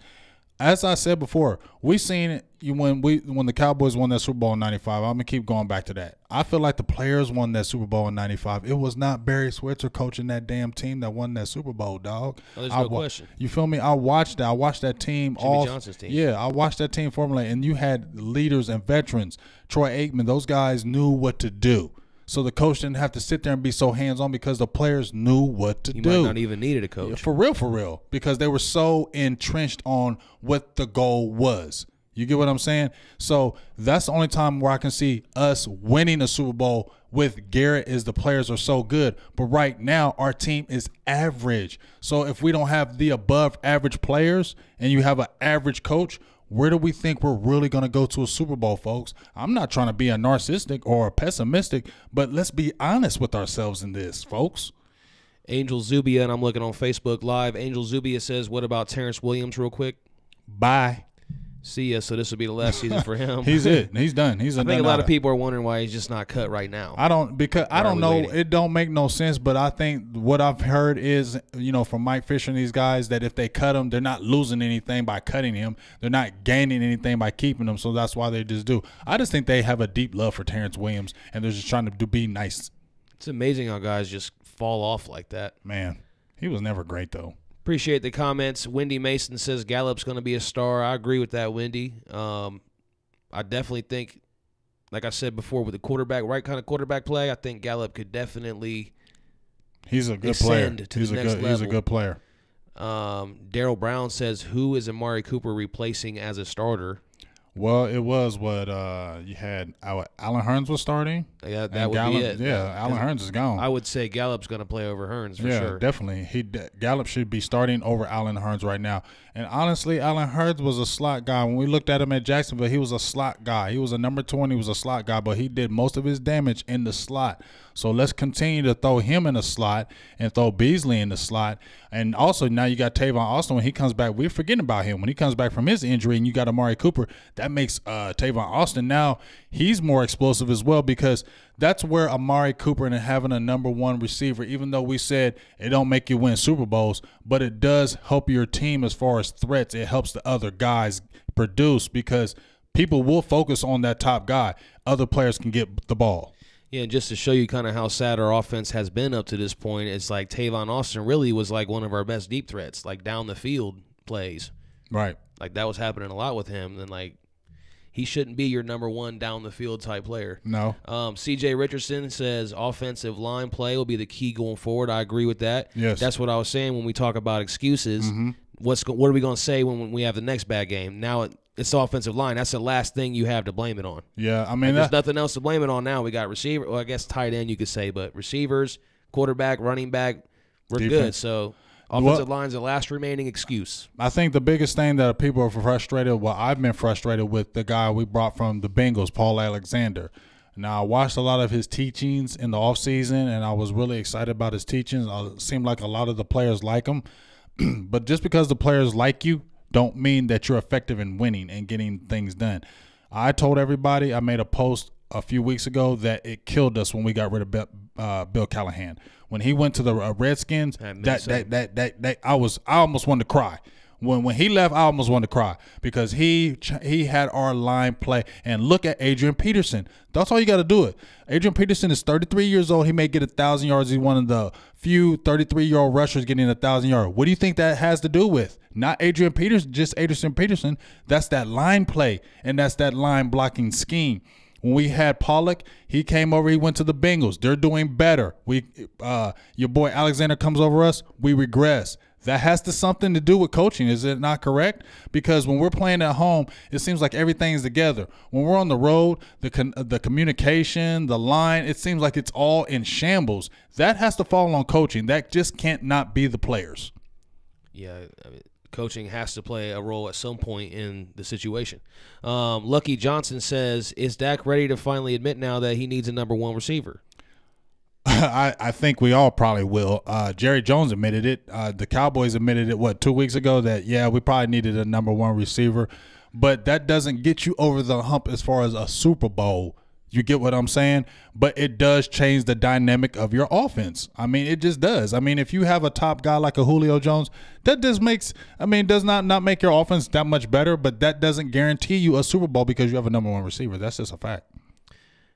F: As I said before, we seen it when the Cowboys won that Super Bowl in '95. I'm gonna keep going back to that. I feel like the players won that Super Bowl in '95. It was not Barry Switzer coaching that damn team that won that Super Bowl, dog.
E: Oh, there's no question.
F: You feel me? I watched that. I watched that team.
E: Jimmy Johnson's team.
F: Yeah, I watched that team formulate, and you had leaders and veterans. Troy Aikman. Those guys knew what to do. So the coach didn't have to sit there and be so hands-on because the players knew what to do.
E: You might not even needed a coach.
F: Yeah, for real, because they were so entrenched on what the goal was. You get what I'm saying? So that's the only time where I can see us winning a Super Bowl with Garrett is the players are so good. But right now our team is average. So if we don't have the above average players and you have an average coach, where do we think we're really going to go to a Super Bowl, folks? I'm not trying to be a narcissistic or a pessimistic, but let's be honest with ourselves in this, folks.
E: Angel Zubia, and I'm looking on Facebook Live. Angel Zubia says, what about Terrence Williams real quick?
F: Bye.
E: See ya. So this will be the last season for him.
F: He's it. He's done.
E: I think a lot of people are wondering why he's just not cut right now.
F: I don't know. Waiting? It don't make no sense. But I think what I've heard is, from Mike Fisher and these guys, that if they cut him, they're not losing anything by cutting him. They're not gaining anything by keeping him. So that's why they just do. I just think they have a deep love for Terrence Williams, and they're just trying to be nice.
E: It's amazing how guys just fall off like that.
F: Man, he was never great though.
E: Appreciate the comments. Wendy Mason says Gallup's going to be a star. I agree with that, Wendy. I definitely think, like I said before, with the right kind of quarterback play, I think Gallup could definitely
F: he's a good player.
E: He's
F: a good player.
E: Daryl Brown says, who is Amari Cooper replacing as a starter?
F: Well, it was what you had. Alan Hearns was starting.
E: Yeah, that would be it.
F: Yeah, Alan Hearns is gone.
E: I would say Gallup's going to play over Hearns for sure.
F: Yeah, definitely. Gallup should be starting over Alan Hearns right now. And honestly, Alan Hearns was a slot guy. When we looked at him at Jacksonville, he was a slot guy. He was a number 20. He was a slot guy, but he did most of his damage in the slot. So let's continue to throw him in the slot and throw Beasley in the slot. And also now you got Tavon Austin. When he comes back, we're forgetting about him. When he comes back from his injury and you got Amari Cooper, that makes Tavon Austin now he's more explosive as well, because that's where Amari Cooper and having a number one receiver, even though we said it don't make you win Super Bowls, but it does help your team as far as threats. It helps the other guys produce because people will focus on that top guy. Other players can get the ball.
E: Yeah, just to show you kind of how sad our offense has been up to this point, it's like Tavon Austin really was like one of our best deep threats, like down the field plays.
F: Right.
E: Like that was happening a lot with him. And like he shouldn't be your number one down the field type player.
F: No.
E: C.J. Richardson says offensive line play will be the key going forward. I agree with that.
F: Yes.
E: That's what I was saying when we talk about excuses.
F: Mm-hmm.
E: What are we going to say when we have the next bad game? Now it's the offensive line. That's the last thing you have to blame it on.
F: Yeah, I mean,
E: there's nothing else to blame it on now. We got receiver. Well, I guess tight end you could say, but receivers, quarterback, running back, we're
F: Defense.
E: good. So offensive line's the last remaining excuse.
F: I think the biggest thing that people are frustrated, well, I've been frustrated with the guy we brought from the Bengals, Paul Alexander. Now, I watched a lot of his teachings in the offseason, and I was really excited about his teachings. It seemed like a lot of the players like him. But just because the players like you don't mean that you're effective in winning and getting things done. I told everybody, I made a post a few weeks ago that it killed us when we got rid of Bill Callahan. When he went to the Redskins, I almost wanted to cry. When he left, I almost wanted to cry because he had our line play. And look at Adrian Peterson. That's all you got to do it. Adrian Peterson is 33 years old. He may get 1,000 yards. He's one of the few 33-year-old rushers getting 1,000 yards. What do you think that has to do with? Not Adrian Peterson, just Adrian Peterson. That's that line play, and that's that line blocking scheme. When we had Pollock, he came over, he went to the Bengals. They're doing better. Your boy Alexander comes over us, we regress. That has something to do with coaching, is it not correct? Because when we're playing at home, it seems like everything's together. When we're on the road, the communication, the line, it seems like it's all in shambles. That has to fall on coaching. That just can't not be the players.
E: Yeah, I mean, coaching has to play a role at some point in the situation. Lucky Johnson says, is Dak ready to finally admit now that he needs a number one receiver?
F: I think we all probably will. Jerry Jones admitted it. The Cowboys admitted it, 2 weeks ago, that, yeah, we probably needed a number one receiver. But that doesn't get you over the hump as far as a Super Bowl. You get what I'm saying? But it does change the dynamic of your offense. I mean, it just does. I mean, if you have a top guy like a Julio Jones, that just does not make your offense that much better, but that doesn't guarantee you a Super Bowl because you have a number one receiver. That's just a fact.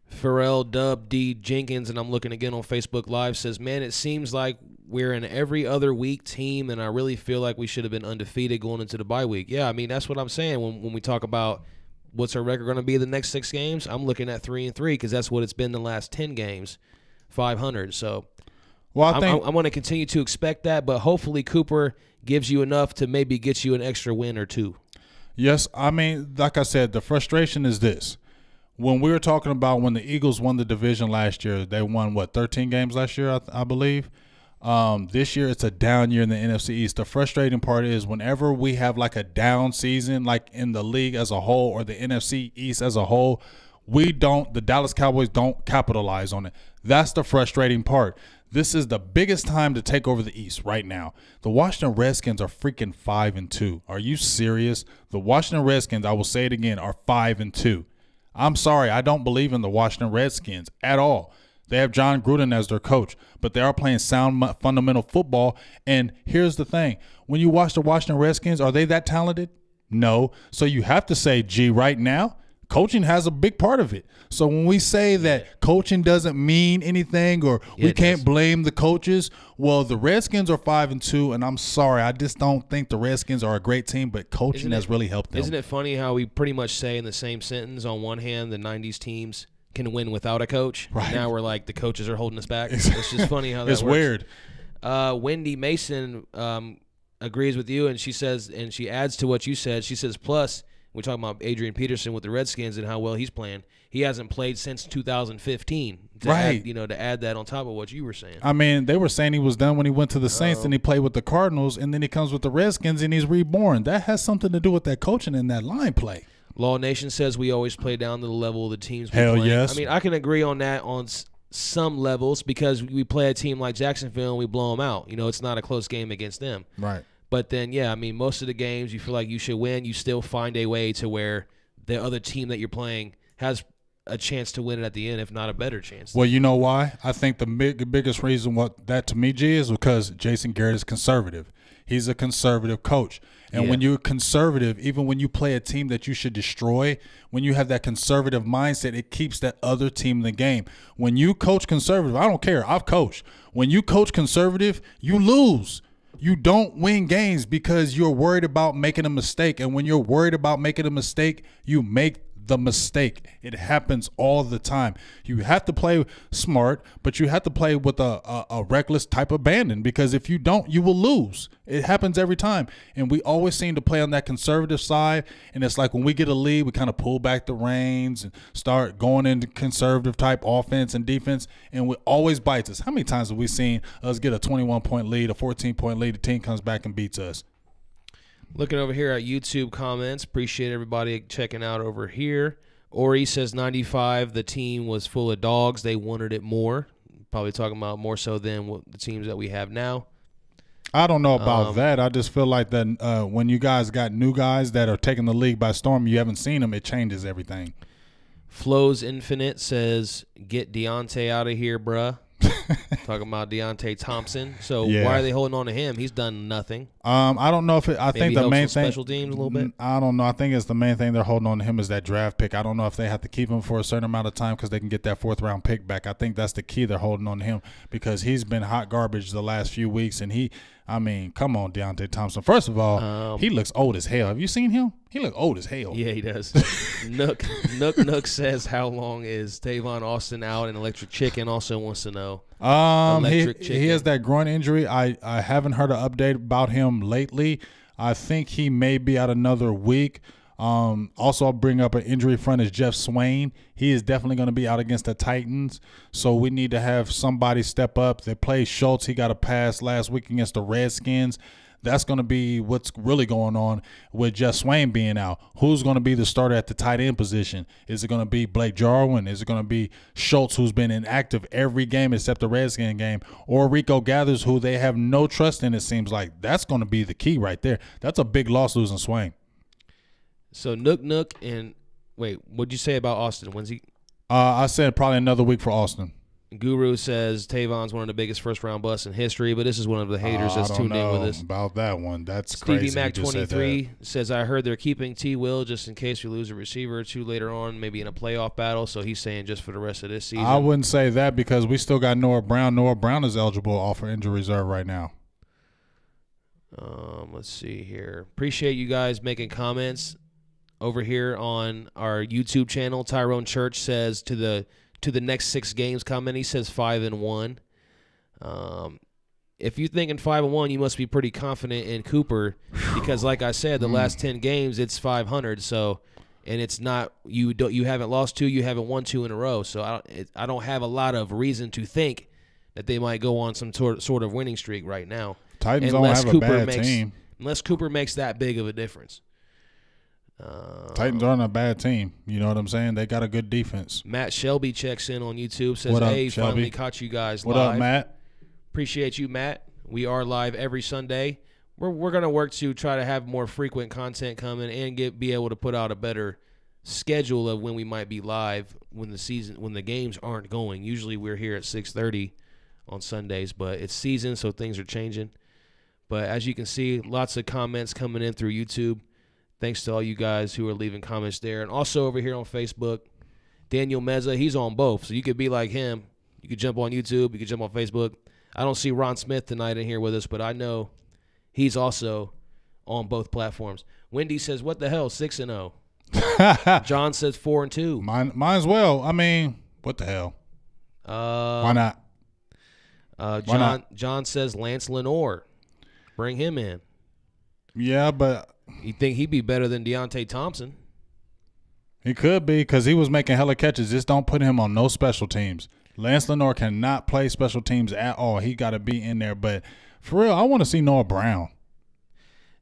E: Pharrell Dub D Jenkins, and I'm looking again on Facebook Live, says, man, it seems like we're an every other week team, and I really feel like we should have been undefeated going into the bye week. Yeah, I mean, that's what I'm saying when we talk about what's our record going to be the next 6 games. I'm looking at 3-3 because that's what it's been the last 10 games, 500. So
F: well,
E: I'm going to continue to expect that, but hopefully Cooper gives you enough to maybe get you an extra win or 2.
F: Yes, I mean, like I said, the frustration is this. When we were talking about when the Eagles won the division last year, they won, 13 games last year, I believe. This year it's a down year in the NFC East. The frustrating part is whenever we have like a down season, like in the league as a whole or the NFC East as a whole, the Dallas Cowboys don't capitalize on it. That's the frustrating part. This is the biggest time to take over the East right now. The Washington Redskins are freaking 5-2. Are you serious? The Washington Redskins, I will say it again, are 5-2. I'm sorry, I don't believe in the Washington Redskins at all. They have John Gruden as their coach, but they are playing sound fundamental football. And here's the thing. When you watch the Washington Redskins, are they that talented? No. So you have to say, gee, right now, coaching has a big part of it. So when we say that coaching doesn't mean anything or we can't blame the coaches, well, the Redskins are 5-2, and I'm sorry, I just don't think the Redskins are a great team, but coaching has really helped them.
E: Isn't it funny how we pretty much say in the same sentence, on one hand, the 90s teams can win without a coach. Right. Now we're like, the coaches are holding us back. It's just funny how that
F: it's
E: works.
F: Weird.
E: Wendy Mason agrees with you, and she says, and she adds to what you said. She says, plus, we're talking about Adrian Peterson with the Redskins and how well he's playing. He hasn't played since 2015.
F: Right.
E: To add that on top of what you were saying.
F: I mean, they were saying he was done when he went to the Saints and he played with the Cardinals, and then he comes with the Redskins and he's reborn. That has something to do with that coaching and that line play.
E: Law Nation says we always play down to the level of the teams we
F: Hell
E: play.
F: yes.
E: I mean, I can agree on that on some levels because we play a team like Jacksonville and we blow them out. You know, it's not a close game against them.
F: Right.
E: But then, yeah, I mean, most of the games you feel like you should win, you still find a way to where the other team that you're playing has a chance to win it at the end, if not a better chance.
F: Well, you know why? I think the biggest reason what that to me, G, is because Jason Garrett is conservative. He's a conservative coach. And when you're conservative, even when you play a team that you should destroy, when you have that conservative mindset, it keeps that other team in the game. When you coach conservative, I don't care. I've coached. When you coach conservative, you lose. You don't win games because you're worried about making a mistake. And when you're worried about making a mistake, you make the mistake. It happens all the time. You have to play smart, but you have to play with a reckless type of abandon, because if you don't, you will lose. It happens every time. And we always seem to play on that conservative side. And it's like when we get a lead, we kind of pull back the reins and start going into conservative type offense and defense. And it always bites us. How many times have we seen us get a 21-point lead, a 14-point lead, the team comes back and beats us?
E: Looking over here at YouTube comments, appreciate everybody checking out over here. Ori says 95, the team was full of dogs. They wanted it more. Probably talking about more so than what the teams that we have now.
F: I don't know about that. I just feel like that when you guys got new guys that are taking the league by storm, you haven't seen them, it changes everything.
E: Flows Infinite says, get Deontay out of here, bruh. Talking about Deontay Thompson. So
F: Yeah.
E: why are they holding on to him? He's done nothing.
F: I don't know if I think the main thing.
E: Special teams a little bit.
F: I don't know. I think it's the main thing they're holding on to him is that draft pick. I don't know if they have to keep him for a certain amount of time because they can get that 4th round pick back. I think that's the key. They're holding on to him because he's been hot garbage the last few weeks, and come on, Deontay Thompson. First of all, he looks old as hell. Have you seen him? He looks old as hell.
E: Yeah, he does. Nook says, how long is Tavon Austin out? And Electric Chicken also wants to know.
F: He has that groin injury. I haven't heard an update about him lately. I think he may be out another week. Also, I'll bring up an injury front is Jeff Swain. He is definitely going to be out against the Titans. So we need to have somebody step up. They play Schultz. He got a pass last week against the Redskins. That's going to be what's really going on with Jeff Swain being out. Who's going to be the starter at the tight end position? Is it going to be Blake Jarwin? Is it going to be Schultz, who's been inactive every game except the Redskin game? Or Rico Gathers, who they have no trust in, it seems like? That's going to be the key right there. That's a big loss losing Swain.
E: So Nook and wait, what'd you say about Austin? When's he?
F: I said probably another week for Austin.
E: Guru says Tavon's one of the biggest first-round busts in history, but this is one of the haters that's tuned in with us.
F: About that one, that's
E: Stevie
F: crazy.
E: Mac 23 says, I heard they're keeping T. Will just in case we lose a receiver or two later on, maybe in a playoff battle. So he's saying just for the rest of this season.
F: I wouldn't say that because we still got Noah Brown. Noah Brown is eligible off for injury reserve right now.
E: Let's see here. Appreciate you guys making comments over here on our YouTube channel. Tyrone Church says to the next 6 games comment, he says 5-1. If you're thinking 5-1, you must be pretty confident in Cooper because, like I said, the last 10 games it's 500. So, and it's not you haven't lost 2, you haven't won 2 in a row. So I don't have a lot of reason to think that they might go on some sort of winning streak right now.
F: Titans don't have a bad team
E: unless Cooper makes that big of a difference.
F: Titans aren't a bad team. You know what I'm saying? They got a good defense.
E: Matt Shelby checks in on YouTube, says,
F: What up,
E: hey,
F: Shelby?
E: finally caught you guys
F: What
E: live.
F: up, Matt?
E: Appreciate you, Matt. We are live every Sunday. We're going to work to try to have more frequent content coming and be able to put out a better schedule of when we might be live when the games aren't going. Usually we're here at 6:30 on Sundays, but it's season, so things are changing. But as you can see, lots of comments coming in through YouTube. Thanks to all you guys who are leaving comments there. And also over here on Facebook, Daniel Meza, he's on both. So you could be like him. You could jump on YouTube. You could jump on Facebook. I don't see Ron Smith tonight in here with us, but I know he's also on both platforms. Wendy says, what the hell, 6-0. John says 4-2.
F: Mine as well. I mean, what the hell? Why not?
E: John says Lance Lenore. Bring him in.
F: Yeah, but
E: You think he'd be better than Deontay Thompson?
F: he could be because he was making hella catches. Just don't put him on no special teams. Lance Lenore cannot play special teams at all. He got to be in there. But for real, I want to see Noah Brown.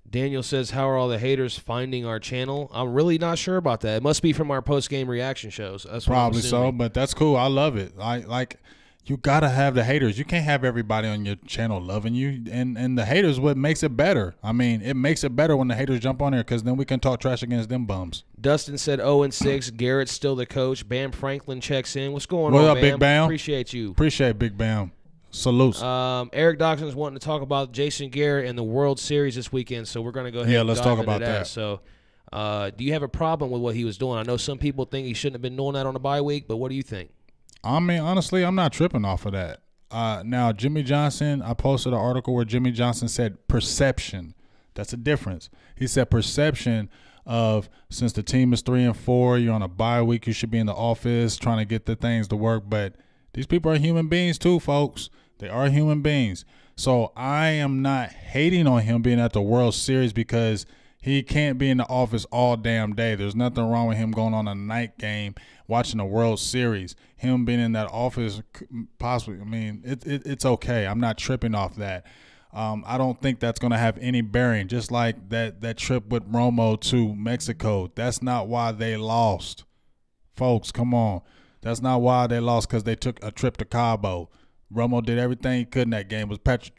E: Daniel says, how are all the haters finding our channel? I'm really not sure about that. It must be from our post-game reaction shows. That's what
F: Probably
E: I'm
F: so,
E: assuming.
F: but that's cool. I love it. You got to have the haters. You can't have everybody on your channel loving you. And the haters what makes it better. I mean, it makes it better when the haters jump on there because then we can talk trash against them bums.
E: Dustin said 0-6. Garrett's still the coach. Bam Franklin checks in. What's going
F: What
E: on,
F: up,
E: Bam?
F: Big Bam?
E: Appreciate you.
F: Appreciate Big Bam. Salutes.
E: Eric Doxson's wanting to talk about Jason Garrett and the World Series this weekend, so we're going to go ahead and
F: let's
E: dive
F: talk
E: into
F: about that.
E: So do you have a problem with what he was doing? I know some people think he shouldn't have been doing that on a bye week, but what do you think?
F: I mean, honestly, I'm not tripping off of that. Now, Jimmy Johnson, I posted an article where Jimmy Johnson said perception. That's a difference. He said perception of since the team is 3-4, you're on a bye week, you should be in the office trying to get the things to work. But these people are human beings too, folks. They are human beings. So I am not hating on him being at the World Series because he can't be in the office all damn day. There's nothing wrong with him going on a night game, watching the World Series. Him being in that office, possibly, I mean, it's okay. I'm not tripping off that. I don't think that's going to have any bearing. Just like that trip with Romo to Mexico. That's not why they lost. Folks, come on. That's not why they lost, because they took a trip to Cabo. Romo did everything he could in that game. It was Patrick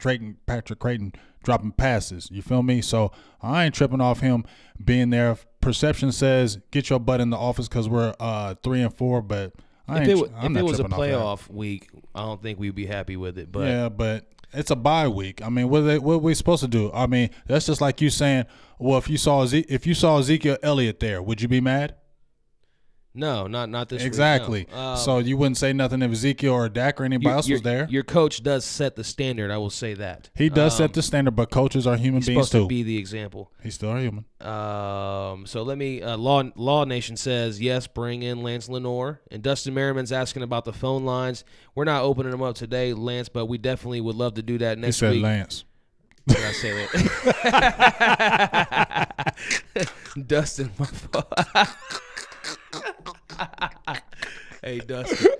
F: Creighton dropping passes. You feel me? So I ain't tripping off him being there. Perception says get your butt in the office because we're 3-4. But
E: if it was a playoff week, I don't think we'd be happy with it. But
F: yeah, but it's a bye week. I mean, what are we supposed to do? I mean, that's just like you saying, well, if you saw Ezekiel Elliott there, would you be mad?
E: No, not this
F: exactly.
E: week, no.
F: So you wouldn't say nothing if Ezekiel or Dak or anybody else was there.
E: Your coach does set the standard. I will say that
F: he does set the standard, but coaches are human beings too.
E: He's supposed to be the example.
F: He's still a human.
E: So let me. Law Nation says yes. Bring in Lance Lenore, and Dustin Merriman's asking about the phone lines. We're not opening them up today, Lance, but we definitely would love to do that next week.
F: He said Lance.
E: Did I say that? Dustin, my fault. Hey, Dustin.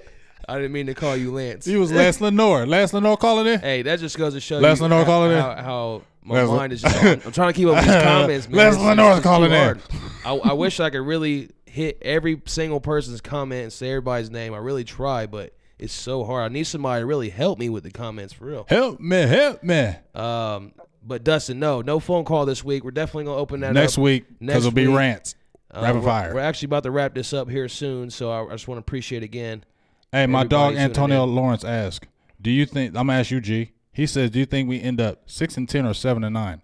E: I didn't mean to call you Lance.
F: He was Lance Lenore. Lance Lenore calling in?
E: Hey, that just goes to show
F: Lance
E: you
F: Lenore calling in?
E: how my mind is just on. I'm trying to keep up with these comments, man.
F: Lance Lenore's calling in.
E: I wish I could really hit every single person's comment and say everybody's name. I really try, but it's so hard. I need somebody to really help me with the comments for real.
F: Help me.
E: But Dustin, no phone call this week. We're definitely going to open that
F: next
E: up
F: week because it'll be rants. Rapid fire.
E: We're actually about to wrap this up here soon, so I just want to appreciate again.
F: Hey, my dog Antonio Lawrence asked, "Do you think?" I'm gonna ask you, G. He says, "Do you think we end up 6-10 or 7-9?"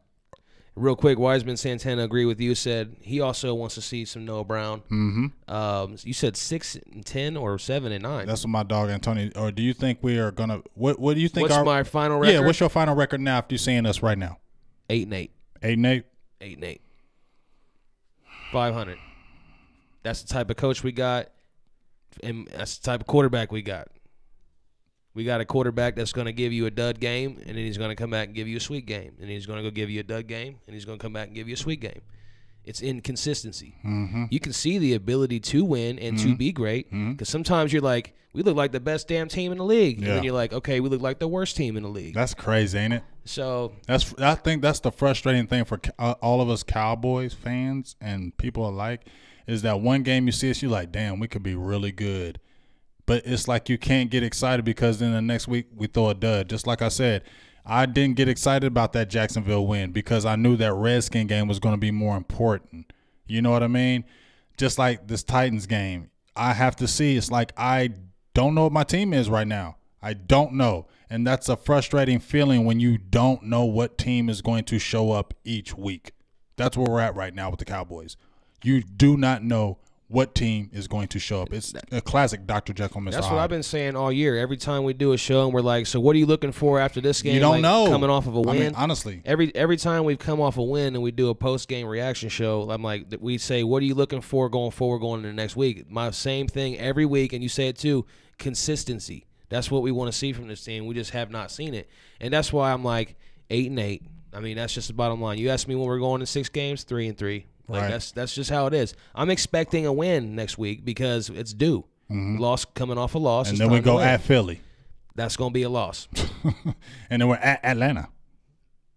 E: Real quick, Wiseman Santana agree with you. Said he also wants to see some Noah Brown.
F: Mm-hmm.
E: You said 6-10 or 7-9.
F: That's what my dog Antonio. Or do you think we are gonna? What do you think?
E: What's my final record?
F: Yeah, what's your final record now? If you're seeing us right now,
E: 8-8.
F: 8-8.
E: 8-8. 500. That's the type of coach we got, and that's the type of quarterback we got. We got a quarterback that's going to give you a dud game, and then he's going to come back and give you a sweet game. And he's going to go give you a dud game, and he's going to come back and give you a sweet game. It's inconsistency.
F: Mm-hmm.
E: You can see the ability to win and to be great, because sometimes you're like, we look like the best damn team in the league.
F: Yeah.
E: And then you're like, okay, we look like the worst team in the league.
F: That's crazy, ain't it?
E: So
F: I think that's the frustrating thing for all of us Cowboys fans and people alike, is that one game you see us, you're like, damn, we could be really good. But it's like you can't get excited because then the next week we throw a dud. Just like I said, I didn't get excited about that Jacksonville win because I knew that Redskin game was going to be more important. You know what I mean? Just like this Titans game, I have to see. It's like I don't know what my team is right now. I don't know. And that's a frustrating feeling when you don't know what team is going to show up each week. That's where we're at right now with the Cowboys. You do not know what team is going to show up. It's a classic Dr. Jekyll, Mr. Hyde.
E: That's what I've been saying all year. Every time we do a show and we're like, so what are you looking for after this game?
F: You don't know.
E: Coming off of a win.
F: I mean, honestly.
E: Every time we've come off a win and we do a post-game reaction show, I'm like, we say, what are you looking for going forward going into the next week? My same thing every week, and you say it too, consistency. That's what we want to see from this team. We just have not seen it. And that's why I'm like 8-8. I mean, that's just the bottom line. You ask me when we're going in 6 games, 3-3. Like
F: right.
E: That's just how it is. I'm expecting a win next week because it's due. Loss coming off a loss.
F: And then we go at Philly.
E: That's going to be a loss.
F: And then we're at Atlanta.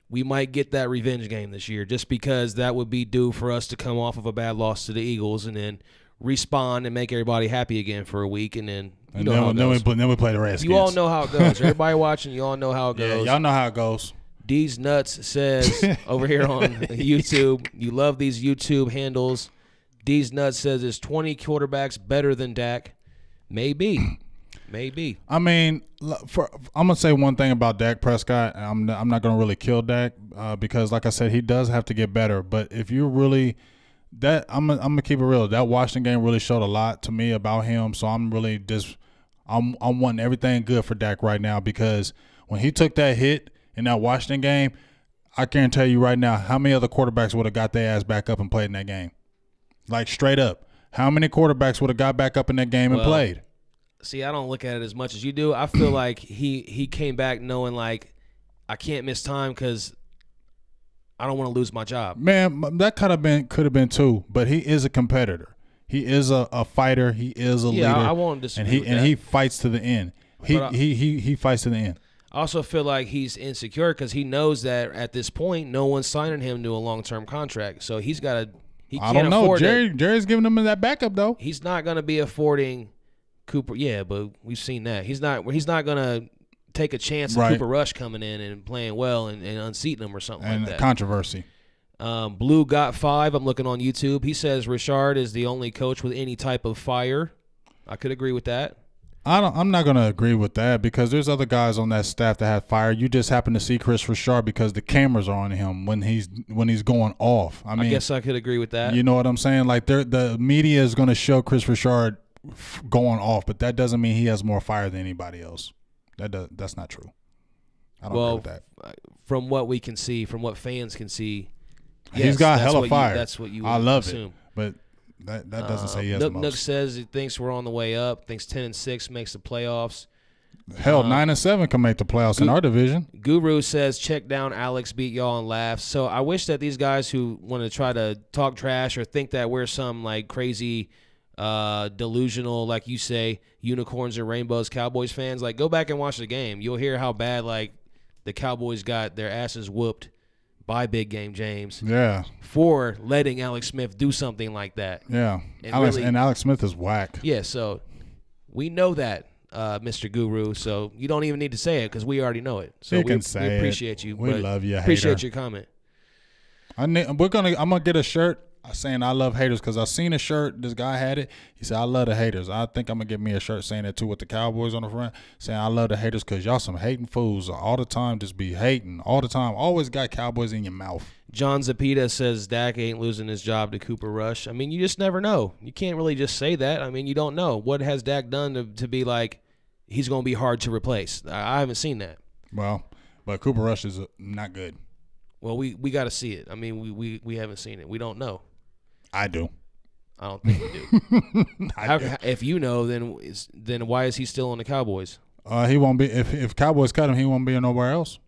E: We might get that revenge game this year just because that would be due for us to come off of a bad loss to the Eagles and then respawn and make everybody happy again for a week. And then
F: then we play the Redskins.
E: You all know how it goes. Everybody watching, you all know how it goes.
F: Yeah, y'all know how it goes.
E: D's Nuts says over here on YouTube, you love these YouTube handles. D's Nuts says, is 20 quarterbacks better than Dak? Maybe.
F: I mean, I'm going to say one thing about Dak Prescott. I'm not going to really kill Dak because, like I said, he does have to get better. But if you really – I'm going to keep it real. That Washington game really showed a lot to me about him. So I'm really just – I'm wanting everything good for Dak right now because when he took that hit – in that Washington game, I can't tell you right now how many other quarterbacks would have got their ass back up and played in that game. Like, straight up. How many quarterbacks would have got back up in that game and played?
E: See, I don't look at it as much as you do. I feel like he came back knowing, like, I can't miss time because I don't want to lose my job.
F: Man, that could have been too, but he is a competitor. He is a fighter. He is a leader.
E: Yeah, I won't disagree with that.
F: And he fights to the end. He fights to the end.
E: I also feel like he's insecure because he knows that at this point, no one's signing him to a long-term contract. So he's got to –
F: I don't know. Jerry's giving him that backup, though.
E: He's not going to be affording Cooper – yeah, but we've seen that. He's not going to take a chance of Cooper Rush coming in and playing well and unseating him or something like that.
F: Controversy.
E: Blue got 5. I'm looking on YouTube. He says Richard is the only coach with any type of fire. I could agree with that.
F: I'm not going to agree with that because there's other guys on that staff that have fire. You just happen to see Chris Richard because the cameras are on him when he's going off. I
E: guess I could agree with that.
F: You know what I'm saying? Like the media is going to show Chris Richard going off, but that doesn't mean he has more fire than anybody else. That's not true. I don't agree with that.
E: From what we can see, from what fans can see, yes,
F: he's got hella fire.
E: That's what you
F: I love
E: assume.
F: It, but that doesn't say yes.
E: Nook says he thinks we're on the way up. Thinks 10-6 makes the playoffs.
F: Hell, 9-7 can make the playoffs in our division.
E: Guru says check down Alex, beat y'all and laughs. So I wish that these guys who want to try to talk trash or think that we're some like crazy, delusional, like you say, unicorns and rainbows Cowboys fans, like go back and watch the game. You'll hear how bad like the Cowboys got their asses whooped by Big Game James.
F: Yeah.
E: For letting Alex Smith do something like that.
F: Yeah. And Alex Smith is whack.
E: Yeah, so we know that, Mr. Guru, so you don't even need to say it because we already know it. So we appreciate you.
F: We love you,
E: appreciate
F: hater.
E: your comment.
F: I'm gonna get a shirt saying I love haters because I seen a shirt. This guy had it. He said I love the haters. I think I'm gonna get me a shirt saying that too with the Cowboys on the front, saying I love the haters because y'all some hating fools all the time. Just be hating all the time. Always got Cowboys in your mouth.
E: John Zapita says Dak ain't losing his job to Cooper Rush. I mean, you just never know. You can't really just say that. I mean, you don't know. What has Dak done to be like he's going to be hard to replace? I haven't seen that.
F: Well, but Cooper Rush is not good.
E: Well, we got to see it. I mean, we haven't seen it. We don't know.
F: I do.
E: I don't think we do. If you know, then why is he still on the Cowboys?
F: He won't be. If Cowboys cut him, he won't be nowhere else.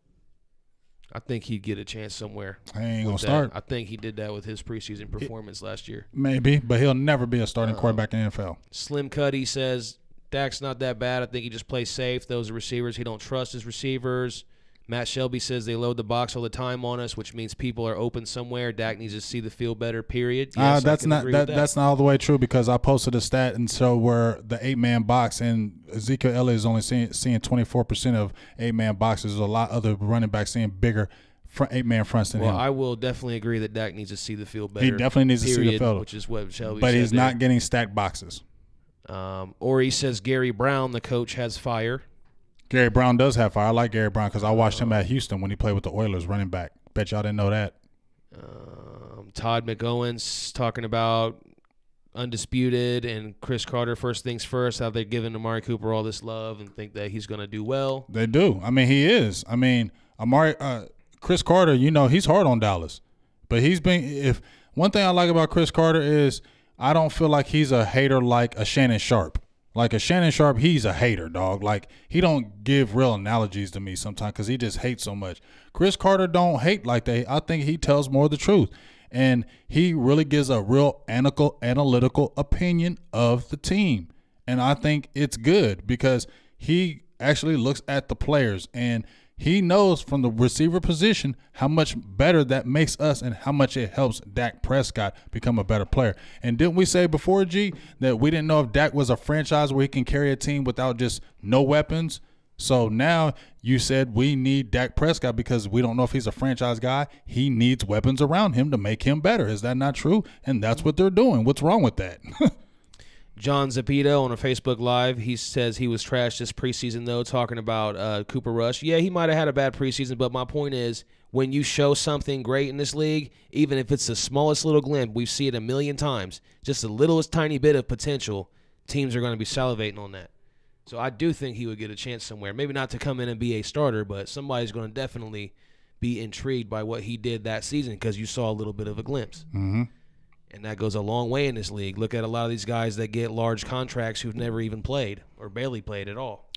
E: I think he'd get a chance somewhere.
F: He ain't going to start.
E: I think he did that with his preseason performance last year.
F: Maybe, but he'll never be a starting quarterback in the NFL.
E: Slim Cuddy says, Dak's not that bad. I think he just plays safe. Those are receivers. He don't trust his receivers. Matt Shelby says they load the box all the time on us, which means people are open somewhere. Dak needs to see the field better, period. Yes,
F: that's not all the way true because I posted a stat and so where the 8-man box and Ezekiel Elliott is only seeing 24% of 8-man boxes. There's a lot of other running backs seeing bigger 8-man fronts than him.
E: Well, I will definitely agree that Dak needs to see the field better.
F: He definitely needs to see the field,
E: which is what Shelby said.
F: But he's not getting stacked boxes.
E: Ori says Gary Brown, the coach, has fire.
F: Gary Brown does have fire. I like Gary Brown because I watched him at Houston when he played with the Oilers running back. Bet y'all didn't know that.
E: Todd McGowan's talking about undisputed and Chris Carter, first things first, how they're giving Amari Cooper all this love and think that he's going to do well.
F: They do. I mean, he is. I mean, Chris Carter, you know, he's hard on Dallas. But one thing I like about Chris Carter is I don't feel like he's a hater like a Shannon Sharp. Like a Shannon Sharp, he's a hater, dog. Like he don't give real analogies to me sometimes because he just hates so much. Chris Carter don't hate like that. I think he tells more of the truth. And he really gives a real analytical opinion of the team. And I think it's good because he actually looks at the players and he knows from the receiver position how much better that makes us and how much it helps Dak Prescott become a better player. And didn't we say before, G, that we didn't know if Dak was a franchise where he can carry a team without just no weapons? So now you said we need Dak Prescott because we don't know if he's a franchise guy. He needs weapons around him to make him better. Is that not true? And that's what they're doing. What's wrong with that?
E: John Zapito on a Facebook Live, he says he was trashed this preseason, though, talking about Cooper Rush. Yeah, he might have had a bad preseason, but my point is when you show something great in this league, even if it's the smallest little glimpse, we see it a million times, just the littlest tiny bit of potential, teams are going to be salivating on that. So I do think he would get a chance somewhere. Maybe not to come in and be a starter, but somebody's going to definitely be intrigued by what he did that season because you saw a little bit of a glimpse.
F: Mm-hmm.
E: And that goes a long way in this league. Look at a lot of these guys that get large contracts who've never even played or barely played at all.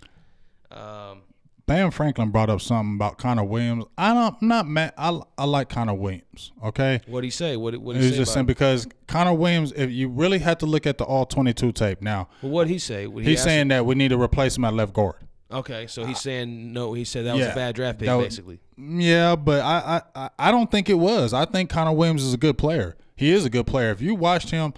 F: Bam Franklin brought up something about Connor Williams. I'm not mad. I like Connor Williams, okay?
E: What did he say? What did he
F: He was
E: say
F: just saying because Connor Williams, if you really had to look at the all-22 tape now.
E: Well, what did he say?
F: He's saying that we need to replace him at left guard.
E: Okay, so he's saying no. He said that was a bad draft pick, basically.
F: Yeah, but I don't think it was. I think Connor Williams is a good player. He is a good player. If you watched him,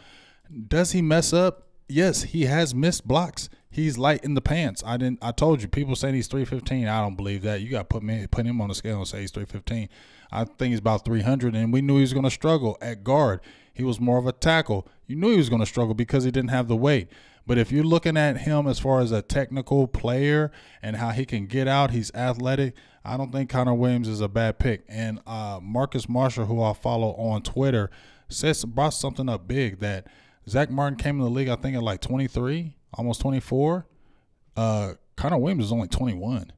F: does he mess up? Yes, he has missed blocks. He's light in the pants. I told you, people saying he's 315. I don't believe that. You got to put him on the scale and say he's 315. I think he's about 300, and we knew he was going to struggle at guard. He was more of a tackle. You knew he was going to struggle because he didn't have the weight. But if you're looking at him as far as a technical player and how he can get out, he's athletic, I don't think Connor Williams is a bad pick. And Marcus Marshall, who I follow on Twitter, brought something up big that Zach Martin came in the league, I think, at like 23, almost 24. Connor Williams is only 21.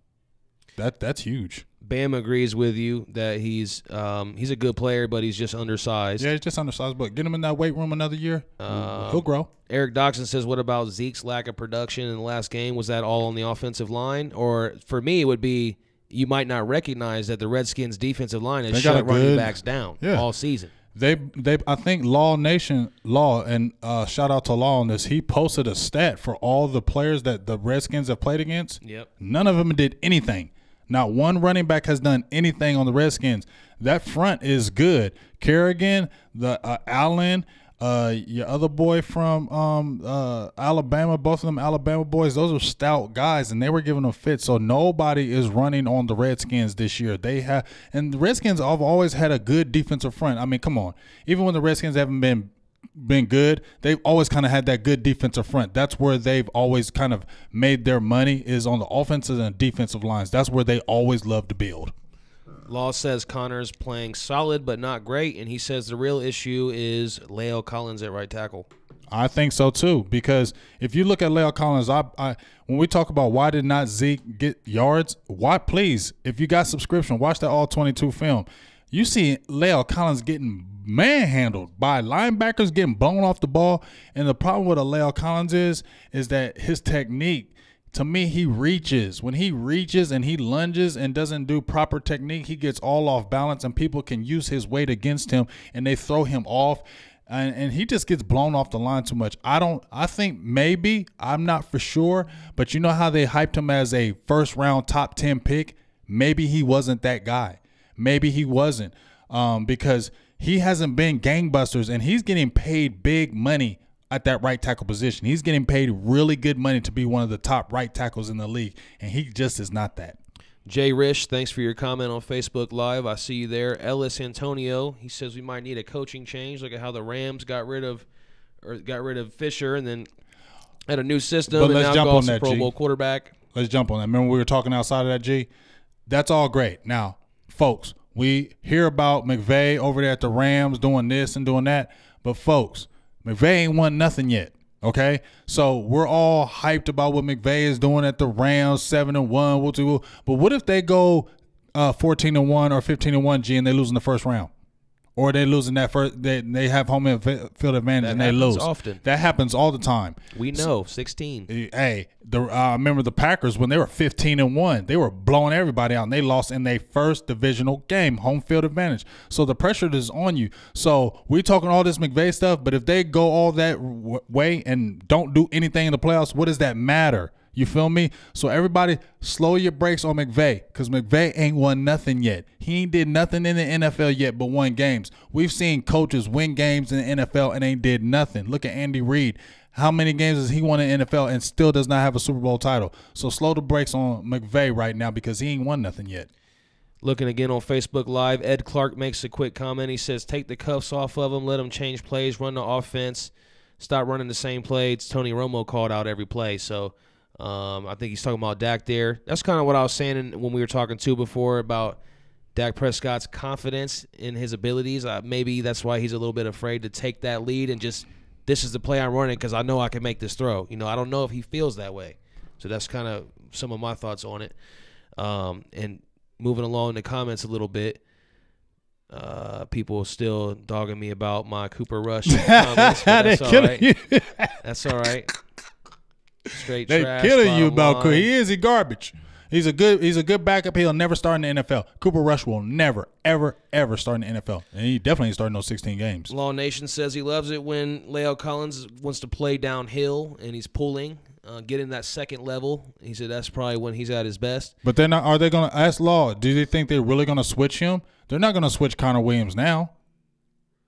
F: That's huge.
E: Bam agrees with you that he's a good player, but he's just undersized.
F: Yeah, he's just undersized, but get him in that weight room another year, he'll grow.
E: Eric Doxson says, what about Zeke's lack of production in the last game? Was that all on the offensive line? Or for me, it would be you might not recognize that the Redskins' defensive line has shut running backs down all season.
F: I think Law, and shout out to Law on this. He posted a stat for all the players that the Redskins have played against.
E: Yep.
F: None of them did anything. Not one running back has done anything on the Redskins. That front is good. Kerrigan, the Allen, your other boy from Alabama, both of them Alabama boys, those are stout guys, and they were giving them fit. So nobody is running on the Redskins this year. And the Redskins have always had a good defensive front. I mean, come on. Even when the Redskins haven't been good, they've always kind of had that good defensive front. That's where they've always kind of made their money, is on the offensive and defensive lines. That's where they always love to build.
E: Law says Connor's playing solid but not great, and he says the real issue is La'el Collins at right tackle.
F: I think so too, because if you look at La'el Collins, when we talk about why did not Zeke get yards, please, if you got subscription, watch that all-22 film. You see La'el Collins getting manhandled by linebackers, getting blown off the ball. And the problem with La'el Collins is that his technique, to me, he reaches. When he reaches and he lunges and doesn't do proper technique, he gets all off balance, and people can use his weight against him, and they throw him off. And he just gets blown off the line too much. I think maybe, I'm not for sure, but you know how they hyped him as a first-round top 10 pick? Maybe he wasn't that guy. Maybe he wasn't, because he hasn't been gangbusters, and he's getting paid big money at that right tackle position. He's getting paid really good money to be one of the top right tackles in the league, and he just is not that.
E: Jay Rish, thanks for your comment on Facebook Live. I see you there. Ellis Antonio, he says we might need a coaching change. Look at how the Rams got rid of Fisher and then had a new system, and now Goff's a Pro Bowl quarterback.
F: Let's jump on that. Remember we were talking outside of that, G? That's all great. Now, folks, we hear about McVay over there at the Rams doing this and doing that, but folks, McVay ain't won nothing yet, okay? So we're all hyped about what McVay is doing at the Rams, 7-1, but what if they go 14-1 or 15-1, G, and they lose in the first round? Or they lose in that first, they have home field advantage and they lose.
E: Often.
F: That happens all the time.
E: We know, 16.
F: Hey, I remember the Packers when they were 15-1. They were blowing everybody out, and they lost in their first divisional game, home field advantage. So the pressure is on you. So we're talking all this McVay stuff, but if they go all that way and don't do anything in the playoffs, what does that matter? You feel me? So everybody slow your brakes on McVay, because McVay ain't won nothing yet. He ain't did nothing in the NFL yet but won games. We've seen coaches win games in the NFL and ain't did nothing. Look at Andy Reid. How many games has he won in the NFL and still does not have a Super Bowl title? So slow the brakes on McVay right now, because he ain't won nothing yet.
E: Looking again on Facebook Live, Ed Clark makes a quick comment. He says, take the cuffs off of him, let him change plays, run the offense, stop running the same plays. Tony Romo called out every play. So I think he's talking about Dak there. That's kind of what I was saying when we were talking too before about Dak Prescott's confidence in his abilities. Maybe that's why he's a little bit afraid to take that lead and just, this is the play I'm running because I know I can make this throw. You know, I don't know if he feels that way. So that's kind of some of my thoughts on it. And moving along in the comments a little bit, People still dogging me about my Cooper Rush comments, but that's all right.
F: You.
E: That's all right. Straight
F: They
E: trash.
F: killing you
E: bottom
F: about Cooper.
E: line.
F: He garbage. He's a good backup. He'll never start in the NFL. Cooper Rush will never, ever, ever start in the NFL. And he definitely ain't starting those 16 games.
E: Law Nation says he loves it when La'el Collins wants to play downhill and he's pulling, getting that second level. He said that's probably when he's at his best.
F: But they're not. Are they going to ask Law? Do they think they're really going to switch him? They're not going to switch Connor Williams now.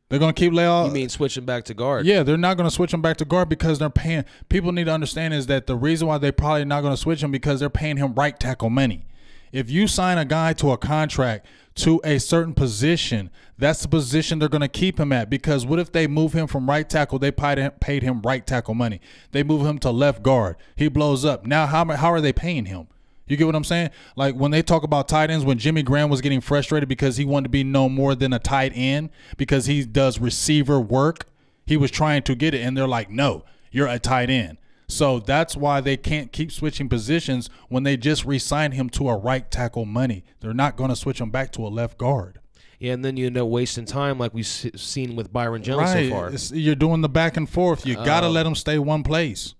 F: They're going to keep La'el.
E: You mean switching back to guard?
F: Yeah, they're not going to switch him back to guard because they're paying. People need to understand is that the reason why they're probably not going to switch him because they're paying him right tackle money. If you sign a guy to a contract to a certain position, that's the position they're going to keep him at. Because what if they move him from right tackle? They paid him right tackle money. They move him to left guard. He blows up. Now, how are they paying him? You get what I'm saying? Like when they talk about tight ends, when Jimmy Graham was getting frustrated because he wanted to be no more than a tight end because he does receiver work, he was trying to get it, and they're like, no, you're a tight end. So that's why they can't keep switching positions when they just re-sign him to a right tackle money. They're not going to switch him back to a left guard.
E: Yeah, and then you end up wasting time like we've seen with Byron Jones
F: Right.
E: so far.
F: You're doing the back and forth. You got to let him stay one place.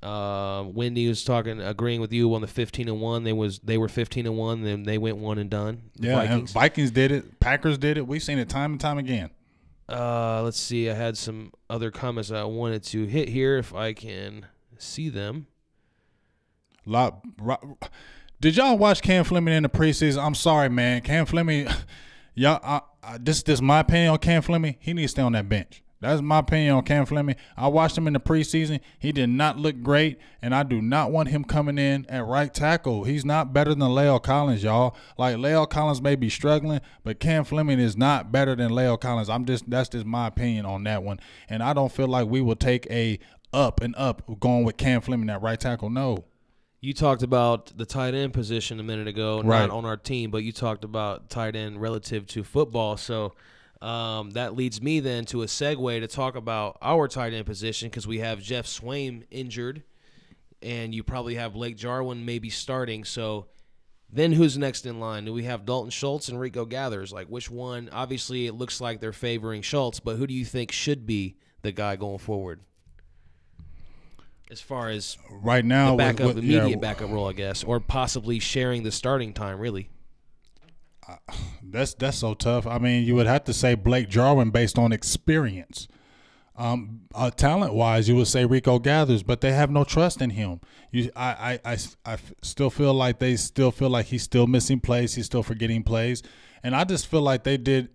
E: Wendy was agreeing with you on the 15-1. They were 15-1, then they went one and done.
F: Yeah, and Vikings did it. Packers did it. We've seen it time and time again.
E: Let's see. I had some other comments I wanted to hit here if I can see them.
F: Did y'all watch Cam Fleming in the preseason? I'm sorry, man. Cam Fleming, y'all. This is my opinion on Cam Fleming. He needs to stay on that bench. That's my opinion on Cam Fleming. I watched him in the preseason. He did not look great, and I do not want him coming in at right tackle. He's not better than La'el Collins, y'all. Like, La'el Collins may be struggling, but Cam Fleming is not better than La'el Collins. That's just my opinion on that one. And I don't feel like we will take a up and up going with Cam Fleming at right tackle. No.
E: You talked about the tight end position a minute ago,
F: Right.
E: not on our team, but you talked about tight end relative to football. So that leads me then to a segue to talk about our tight end position because we have Jeff Swaim injured, and you probably have Blake Jarwin maybe starting. So then who's next in line? Do we have Dalton Schultz and Rico Gathers? Like, which one? Obviously, it looks like they're favoring Schultz, but who do you think should be the guy going forward? As far as
F: right now,
E: the backup, immediate backup role, I guess, or possibly sharing the starting time, really.
F: That's so tough. I mean, you would have to say Blake Jarwin based on experience. Talent-wise, you would say Rico Gathers, but they have no trust in him. I still feel like they still feel like he's still missing plays. He's still forgetting plays. And I just feel like they did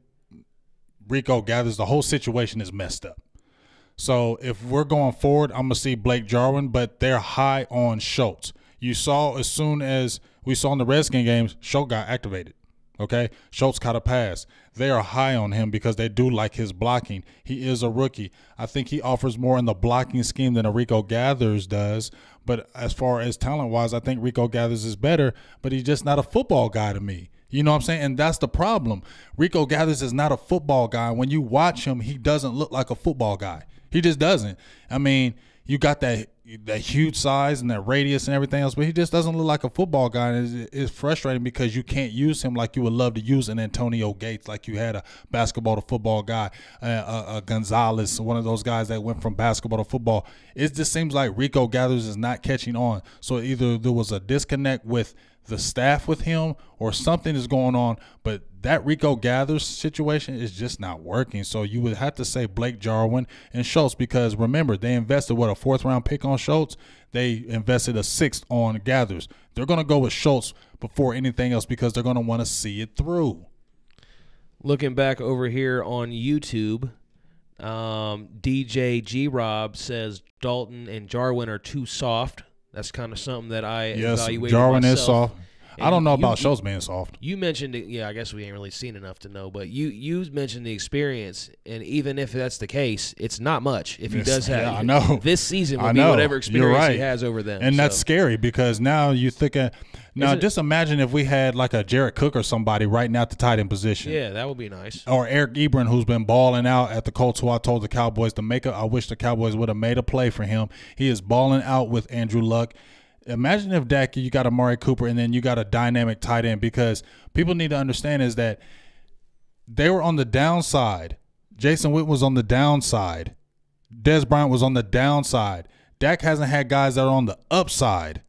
F: Rico Gathers. The whole situation is messed up. So if we're going forward, I'm going to see Blake Jarwin, but they're high on Schultz. You saw as soon as we saw in the Redskin games, Schultz got activated. Okay, Schultz caught a pass. They are high on him because they do like his blocking. He is a rookie. I think he offers more in the blocking scheme than a Rico Gathers does. But as far as talent-wise, I think Rico Gathers is better, but he's just not a football guy to me. You know what I'm saying? And that's the problem. Rico Gathers is not a football guy. When you watch him, he doesn't look like a football guy. He just doesn't. I mean, you got that huge size and that radius and everything else, but he just doesn't look like a football guy. And it's frustrating because you can't use him like you would love to use an Antonio Gates, like you had a basketball to football guy, a Gonzalez, one of those guys that went from basketball to football. It just seems like Rico Gathers is not catching on. So either there was a disconnect with the staff with him or something is going on, but that Rico Gathers situation is just not working. So you would have to say Blake Jarwin and Schultz because remember, they invested, a 4th-round pick on Schultz? They invested a 6th on Gathers. They're going to go with Schultz before anything else because they're going to want to see it through.
E: Looking back over here on YouTube, DJ G-Rob says Dalton and Jarwin are too soft. That's kind of something that I evaluated
F: Jarwin
E: myself.
F: is soft.
E: And
F: I don't know about Schultz being soft.
E: You mentioned it. Yeah, I guess we ain't really seen enough to know. But you mentioned the experience, and even if that's the case, it's not much. If he does have,
F: I know.
E: This season
F: I
E: will be
F: know.
E: whatever
F: You're
E: experience
F: right.
E: he has over them.
F: And that's
E: so.
F: scary because now you think just imagine if we had like a Jared Cook or somebody right now at the tight end position.
E: Yeah, that would be nice.
F: Or Eric Ebron, who's been balling out at the Colts, who I told the Cowboys to make I wish the Cowboys would have made a play for him. He is balling out with Andrew Luck. Imagine if, Dak, you got Amari Cooper and then you got a dynamic tight end, because people need to understand is that they were on the downside. Jason Witten was on the downside. Dez Bryant was on the downside. Dak hasn't had guys that are on the upside.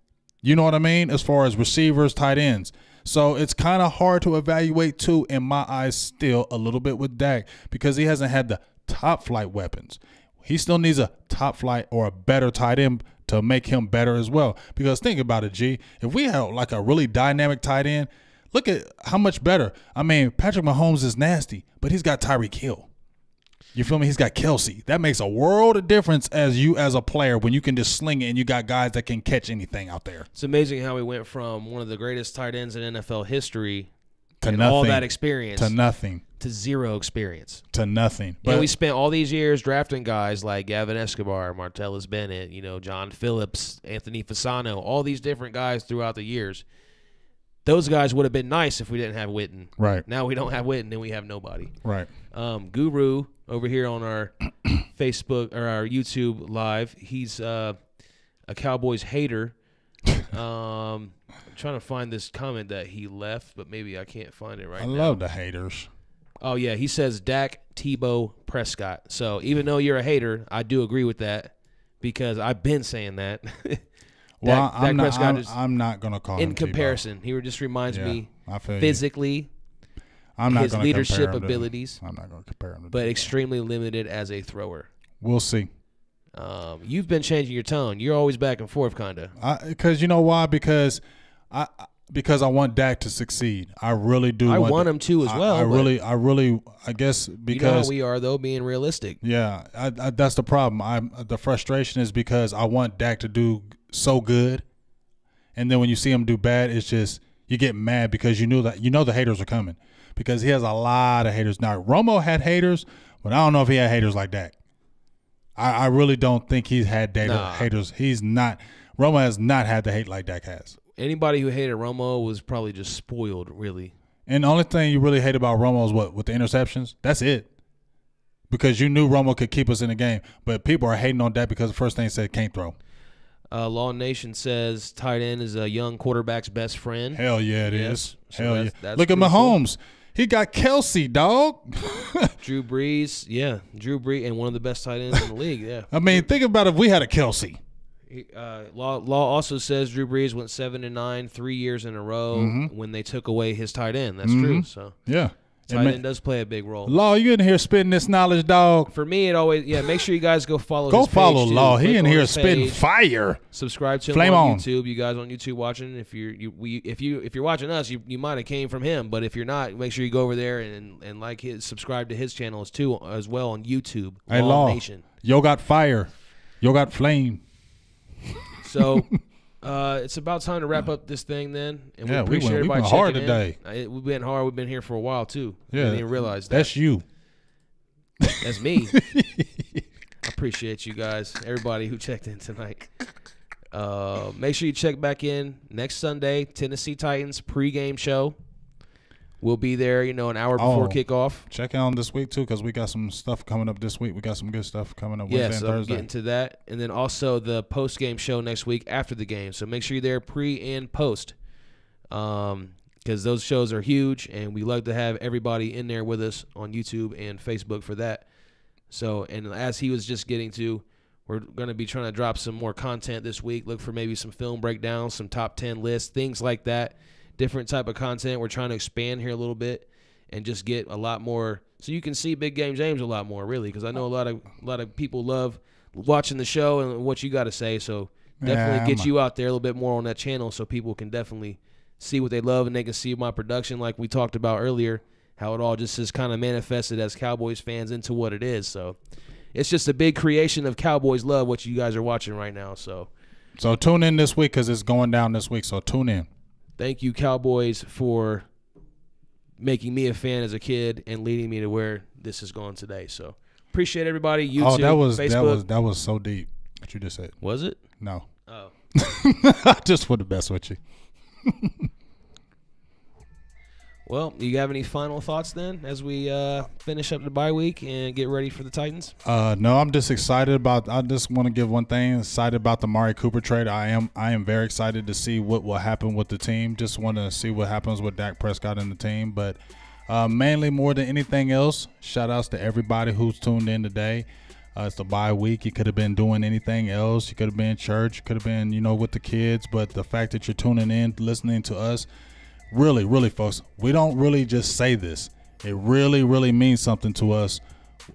F: You know what I mean? As far as receivers, tight ends. So it's kind of hard to evaluate too, in my eyes, still a little bit with Dak because he hasn't had the top flight weapons. He still needs a top flight or a better tight end to make him better as well. Because think about it, G. If we had like a really dynamic tight end, look at how much better. I mean, Patrick Mahomes is nasty, but he's got Tyreek Hill. You feel me? He's got Kelsey. That makes a world of difference as a player when you can just sling it and you got guys that can catch anything out there.
E: It's amazing how we went from one of the greatest tight ends in NFL history
F: to
E: and
F: nothing,
E: all that experience
F: to nothing,
E: to zero experience,
F: to nothing.
E: But we spent all these years drafting guys like Gavin Escobar, Martellus Bennett, John Phillips, Anthony Fasano, all these different guys throughout the years. Those guys would have been nice if we didn't have Witten.
F: Right.
E: Now we don't have Witten and we have nobody.
F: Right.
E: Guru over here on our Facebook or our YouTube live, he's a Cowboys hater. I'm trying to find this comment that he left, but maybe I can't find it right now.
F: I love the haters.
E: Oh, yeah. He says Dak, Tebow, Prescott. So even though you're a hater, I do agree with that because I've been saying that.
F: Well,
E: I'm
F: not going to call him
E: in comparison.
F: Tebow.
E: He just reminds me
F: feel
E: physically,
F: I'm not
E: his
F: gonna
E: leadership
F: compare him
E: abilities.
F: I'm not going to compare him to
E: but
F: Tebow.
E: extremely limited as a thrower.
F: We'll see.
E: You've been changing your tone. You're always back and forth, kind of.
F: Because you know why? Because I want Dak to succeed. I really do.
E: I want him to as well.
F: I guess because
E: you know how we are though, being realistic.
F: Yeah, that's the problem. The frustration is because I want Dak to do so good, and then when you see him do bad, it's just you get mad because you know the haters are coming because he has a lot of haters. Now Romo had haters, but I don't know if he had haters like Dak. I really don't think he's had haters. He's not. Romo has not had the hate like Dak has.
E: Anybody who hated Romo was probably just spoiled, really.
F: And the only thing you really hate about Romo is what? With the interceptions? That's it. Because you knew Romo could keep us in the game. But people are hating on that because the first thing he said, can't throw.
E: Law Nation says tight end is a young quarterback's best friend.
F: Hell yeah, it is.
E: So
F: Hell yeah.
E: That's
F: Look at Mahomes. Cool. He got Kelsey, dog.
E: Drew Brees, and one of the best tight ends in the league, yeah.
F: I mean, think about if we had a Kelsey.
E: Law also says Drew Brees went 7-9 3 years in a row when they took away his tight end. That's true. So
F: yeah,
E: tight end does play a big role.
F: Law, you in here spitting this knowledge, dog?
E: For me, it always make sure you guys go follow.
F: Go
E: his page
F: follow
E: too.
F: Law. He
E: Click
F: in here spitting fire.
E: Subscribe to him
F: Flame
E: on
F: on
E: YouTube. You guys on YouTube watching? If you're watching us, you might have came from him. But if you're not, make sure you go over there and subscribe to his channels too as well on YouTube.
F: Hey,
E: Law
F: Law,
E: Nation.
F: Yo got fire. Yo got flame.
E: So it's about time to wrap up this thing then. And we appreciate everybody
F: checking hard
E: in.
F: today.
E: We've been hard. We've been here for a while too.
F: Yeah,
E: I didn't even realize that.
F: That's you.
E: That's me. I appreciate you guys, everybody who checked in tonight. Make sure you check back in next Sunday, Tennessee Titans pregame show. We'll be there, an hour before kickoff.
F: Check in on this week, too, because we got some stuff coming up this week. We got some good stuff coming up Wednesday and Thursday.
E: Getting to that. And then also the post-game show next week after the game. So make sure you're there pre and post because those shows are huge, and we love to have everybody in there with us on YouTube and Facebook for that. So, and as he was just getting to, we're going to be trying to drop some more content this week. Look for maybe some film breakdowns, some top 10 lists, things like that. Different type of content. We're trying to expand here a little bit and just get a lot more so you can see Big Game James a lot more, really, because I know a lot of people love watching the show and what you got to say. So definitely get you out there a little bit more on that channel so people can definitely see what they love and they can see my production like we talked about earlier, how it all just is kind of manifested as Cowboys fans into what it is. So it's just a big creation of Cowboys love, what you guys are watching right now. So
F: tune in this week because it's going down this week, so tune in.
E: Thank you, Cowboys, for making me a fan as a kid and leading me to where this is going today. So appreciate everybody. YouTube, Facebook.
F: that was so deep what you just said.
E: Was it?
F: No.
E: Oh.
F: Just for the best with you.
E: Well, do you have any final thoughts then as we finish up the bye week and get ready for the Titans?
F: No, I'm just excited about. I just want to give one thing. Excited about the Amari Cooper trade. I am very excited to see what will happen with the team. Just want to see what happens with Dak Prescott and the team. But Mainly, more than anything else, shout outs to everybody who's tuned in today. It's the bye week. You could have been doing anything else. You could have been in church. You could have been, with the kids. But the fact that you're tuning in, listening to us, really, really, folks, we don't really just say this. It really, really means something to us.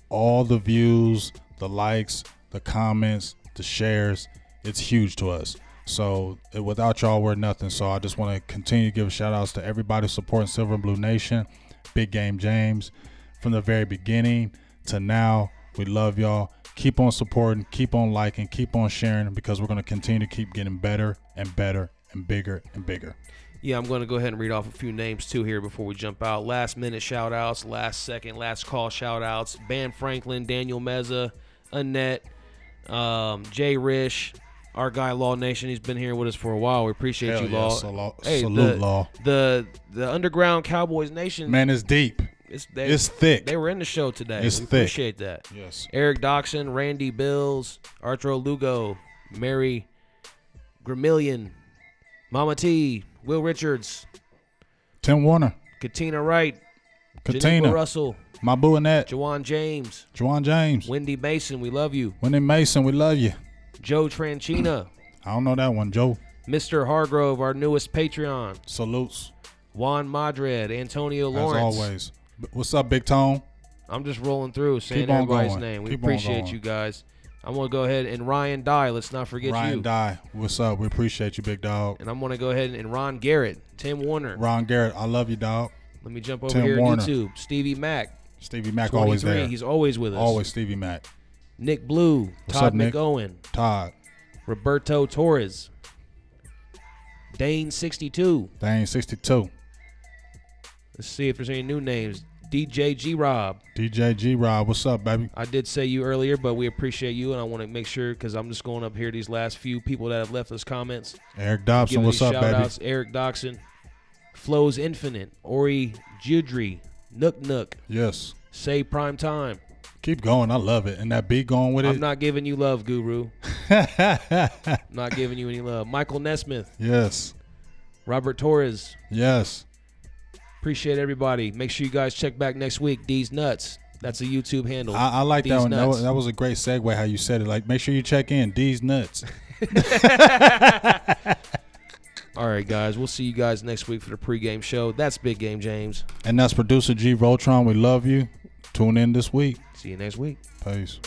F: All the views, the likes, the comments, the shares, it's huge to us. So without y'all, we're nothing. So I just want to continue to give shout outs to everybody supporting Silver and Blue Nation, Big Game James, from the very beginning to now. We love y'all. Keep on supporting, keep on liking, keep on sharing, because we're going to continue to keep getting better and better and bigger and bigger.
E: Yeah, I'm going to go ahead and read off a few names too here before we jump out. Last minute shout outs, last second, last call shout outs. Ban Franklin, Daniel Meza, Annette, Jay Rish, our guy Law Nation. He's been here with us for a while. We appreciate
F: Hell
E: you,
F: yeah,
E: Law. Hey,
F: salute, Law.
E: The Underground Cowboys Nation.
F: Man, it's deep. It's thick.
E: They were in the show today.
F: It's
E: we
F: thick.
E: Appreciate that.
F: Yes.
E: Eric Doxson, Randy Bills, Arturo Lugo, Mary Gramillion, Mama T, Will Richards,
F: Tim Warner,
E: Katina Wright,
F: Katina
E: Janiqua Russell,
F: my boo Annette,
E: Jawan James, Wendy Mason, we love you.
F: Wendy Mason, we love you.
E: Joe Tranchina,
F: I don't know that one, Joe.
E: Mr. Hargrove, our newest Patreon.
F: Salutes.
E: Juan Madrid, Antonio Lawrence.
F: As always. What's up, Big Tone?
E: I'm just rolling through, saying
F: Keep on
E: everybody's
F: going.
E: name. We
F: Keep on
E: appreciate
F: going.
E: you guys. I'm going to go ahead and Ryan Dye. Let's not forget
F: Ryan
E: you.
F: Dye, what's up? We appreciate you, big dog.
E: And I'm going to go ahead and Ron Garrett, Tim Warner.
F: Ron Garrett, I love you, dog.
E: Let me jump over
F: Tim
E: here
F: Warner.
E: to YouTube. Stevie Mack.
F: Stevie Mack always
E: 23.
F: there.
E: He's always with us.
F: Always Stevie Mack.
E: Nick Blue.
F: What's
E: Todd
F: up, Nick?
E: McOwen.
F: Todd.
E: Roberto Torres. Dane 62.
F: Dane 62.
E: Let's see if there's any new names. DJ G Rob.
F: DJ G Rob, what's up, baby?
E: I did say you earlier, but we appreciate you, and I want to make sure, because I'm just going up here these last few people that have left us comments.
F: Eric Dobson,
E: Giving
F: what's
E: these
F: up, baby?
E: shout-outs. Eric Doxson. Flows Infinite. Ori Judry. Nook Nook.
F: Yes.
E: Say Prime Time.
F: Keep going, I love it. And that beat going with
E: I'm
F: it?
E: not giving you love, Guru. Not giving you any love. Michael Nesmith.
F: Yes.
E: Robert Torres.
F: Yes.
E: Appreciate everybody. Make sure you guys check back next week. D's Nuts. That's a YouTube handle.
F: I like
E: D's
F: that one.
E: Nuts.
F: That was a great segue how you said it. Like, make sure you check in. D's Nuts.
E: All right, guys. We'll see you guys next week for the pregame show. That's Big Game James.
F: And that's producer G Voltron. We love you. Tune in this week.
E: See you next week.
F: Peace.